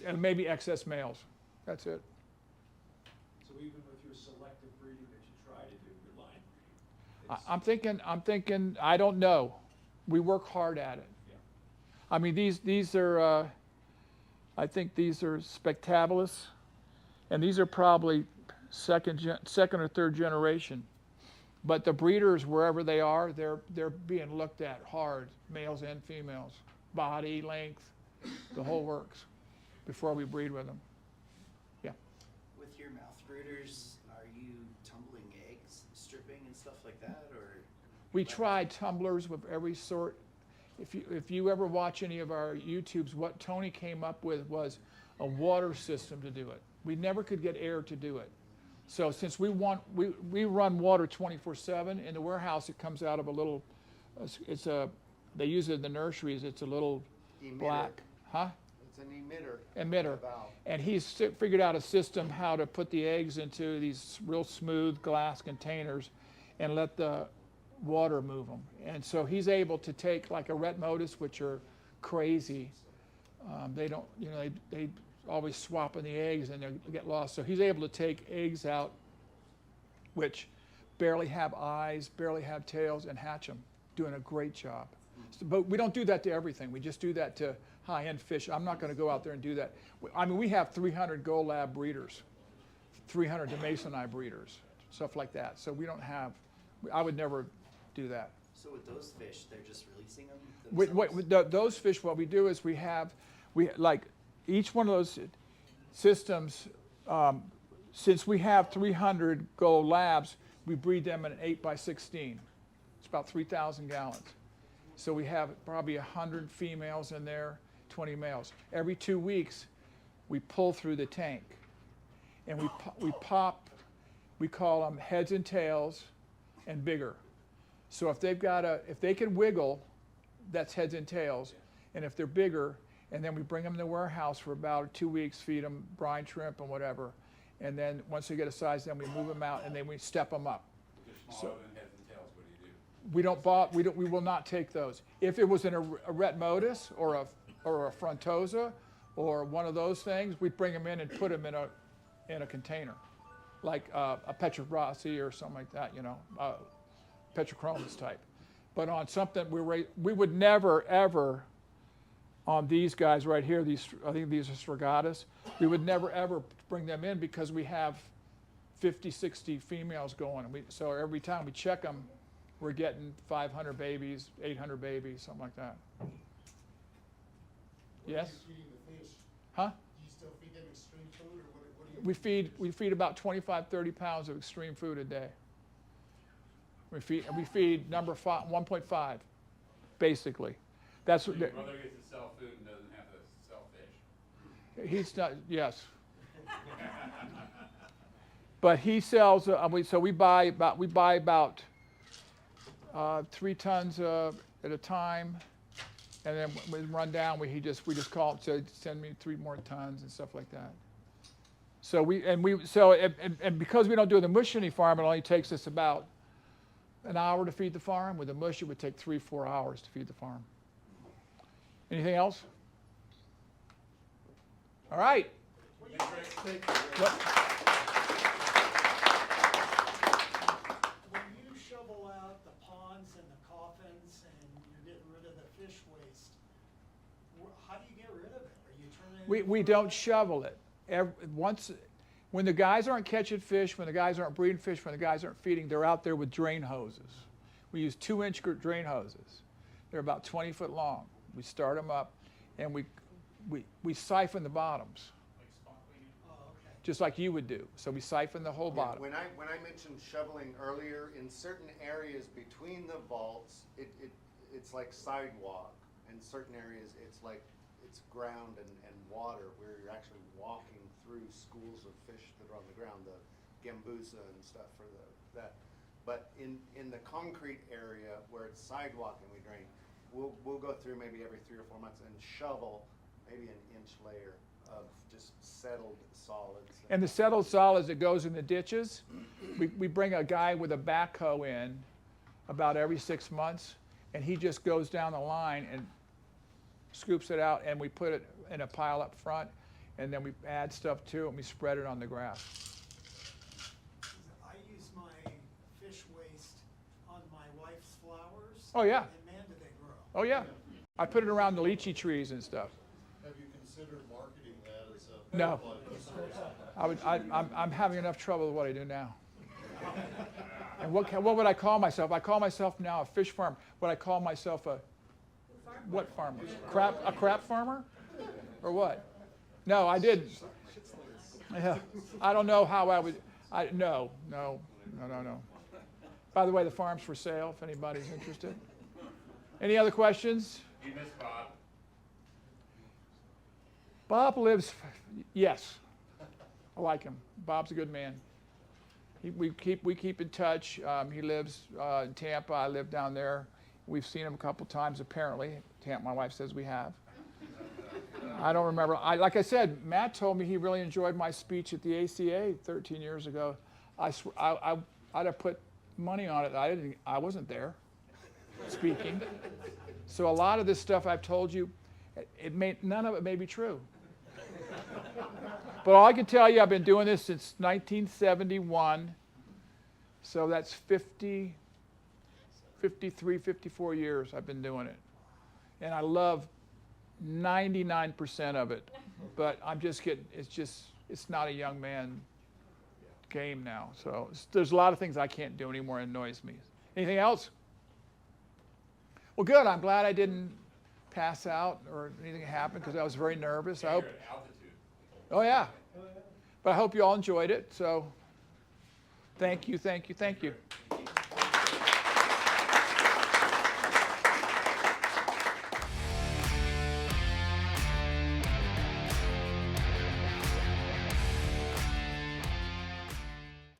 And maybe excess males. That's it. So even with your selective breeding that you try to do, your line breeding, I'm thinking, I don't know. We work hard at it. Yeah. I mean, these are, I think these are spectabulous, and these are probably second or third generation. But the breeders, wherever they are, they're being looked at hard, males and females, body, length, the whole works, before we breed with them. Yeah. With your mouth brooders, are you tumbling eggs, stripping and stuff like that, or? We tried tumblers with every sort. If you ever watch any of our YouTubes, what Tony came up with was a water system to do it. We never could get air to do it. So since we run water 24/7 in the warehouse, it comes out of a little, they use it in the nurseries. It's a little Emitter. black, huh? It's an emitter. Emitter. Valve. And he's figured out a system how to put the eggs into these real smooth glass containers and let the water move them. And so he's able to take like a retmotus, which are crazy. They don't, they always swapping the eggs and they get lost. So he's able to take eggs out which barely have eyes, barely have tails, and hatch them. Doing a great job. So, but we don't do that to everything. We just do that to high-end fish. I'm not going to go out there and do that. I mean, we have 300 Gold Lab breeders, 300 DeMasonii breeders, stuff like that. So we don't have, I would never do that. So with those fish, they're just releasing them themselves? Those fish, what we do is we like each one of those systems, since we have 300 Gold Labs, we breed them in an 8x16. It's about 3,000 gallons. So we have probably 100 females in there, 20 males. Every 2 weeks, we pull through the tank, and we pop. We call them heads and tails, and bigger. So if they can wiggle, that's heads and tails, and if they're bigger, And then we bring them in the warehouse for about 2 weeks, feed them brine shrimp and whatever. And then once they get a size, then we move them out and then we step them up. They're smaller than heads and tails, what do you do? We will not take those. If it was a ret modus or a frontosa or one of those things, we'd bring them in and put them in a container, like a Petrobras or something like that, Petrochromis type. But on something we would never ever, on these guys right here, I think these are strigatus, we would never ever bring them in because we have 50, 60 females going. So every time we check them, we're getting 500 babies, 800 babies, something like that. Yes? What are you feeding the fish? Huh? Do you still feed them extreme food, or what do you? We feed about 25, 30 pounds of extreme food a day. We feed number 1.5, basically. That's what. Your brother gets to sell food and doesn't have to sell fish. He's not. Yes. But he sells. So we buy about 3 tons at a time, and then we run down. We just call it to send me 3 more tons and stuff like that. So because we don't do the mush any farm, it only takes us about an hour to feed the farm. With the mush, it would take 3-4 hours to feed the farm. Anything else? All right. What? When you shovel out the ponds and the coffins and you're getting rid of the fish waste, how do you get rid of it? Are you turning it? We don't shovel it. When the guys aren't catching fish, when the guys aren't breeding fish, when the guys aren't feeding, they're out there with drain hoses. We use 2-inch drain hoses. They're about 20 foot long. We start them up, and we siphon the bottoms, just like you would do. So we siphon the whole bottom. When I mentioned shoveling earlier, in certain areas between the vaults, it's like sidewalk. In certain areas, it's ground and water, where you're actually walking through schools of fish that are on the ground, the gambusa and stuff for that. But in the concrete area where it's sidewalk and we drain, we'll go through maybe every 3 or 4 months and shovel maybe an inch layer of just settled solids. And the settled solids that goes in the ditches, we bring a guy with a backhoe in about every 6 months, and he just goes down the line and scoops it out, and we put it in a pile up front, and then we add stuff to it and we spread it on the grass. I use my fish waste on my wife's flowers. Oh yeah. And man, do they grow. Oh yeah. I put it around the lychee trees and stuff. Have you considered marketing that as a? No. I'm having enough trouble with what I do now. And what would I call myself? I call myself now a fish farmer. Would I call myself what farmer? A crap farmer? Or what? No, I didn't. Yeah. I don't know how I would. No. By the way, the farm's for sale if anybody's interested. Any other questions? You miss Bob? Bob lives, yes. I like him. Bob's a good man. We keep in touch. He lives in Tampa. I live down there. We've seen him a couple times apparently. My wife says we have. I don't remember. Like I said, Matt told me he really enjoyed my speech at the ACA 13 years ago. I'd have put money on it. I wasn't there speaking. So a lot of this stuff I've told you, none of it may be true. But all I can tell you, I've been doing this since 1971. So that's 53, 54 years I've been doing it. And I love 99% of it. But I'm just getting, it's not a young man game now. So there's a lot of things I can't do anymore that annoys me. Anything else? Well, good. I'm glad I didn't pass out or anything happened because I was very nervous. I hope. You're at altitude. Oh yeah. But I hope you all enjoyed it. So thank you.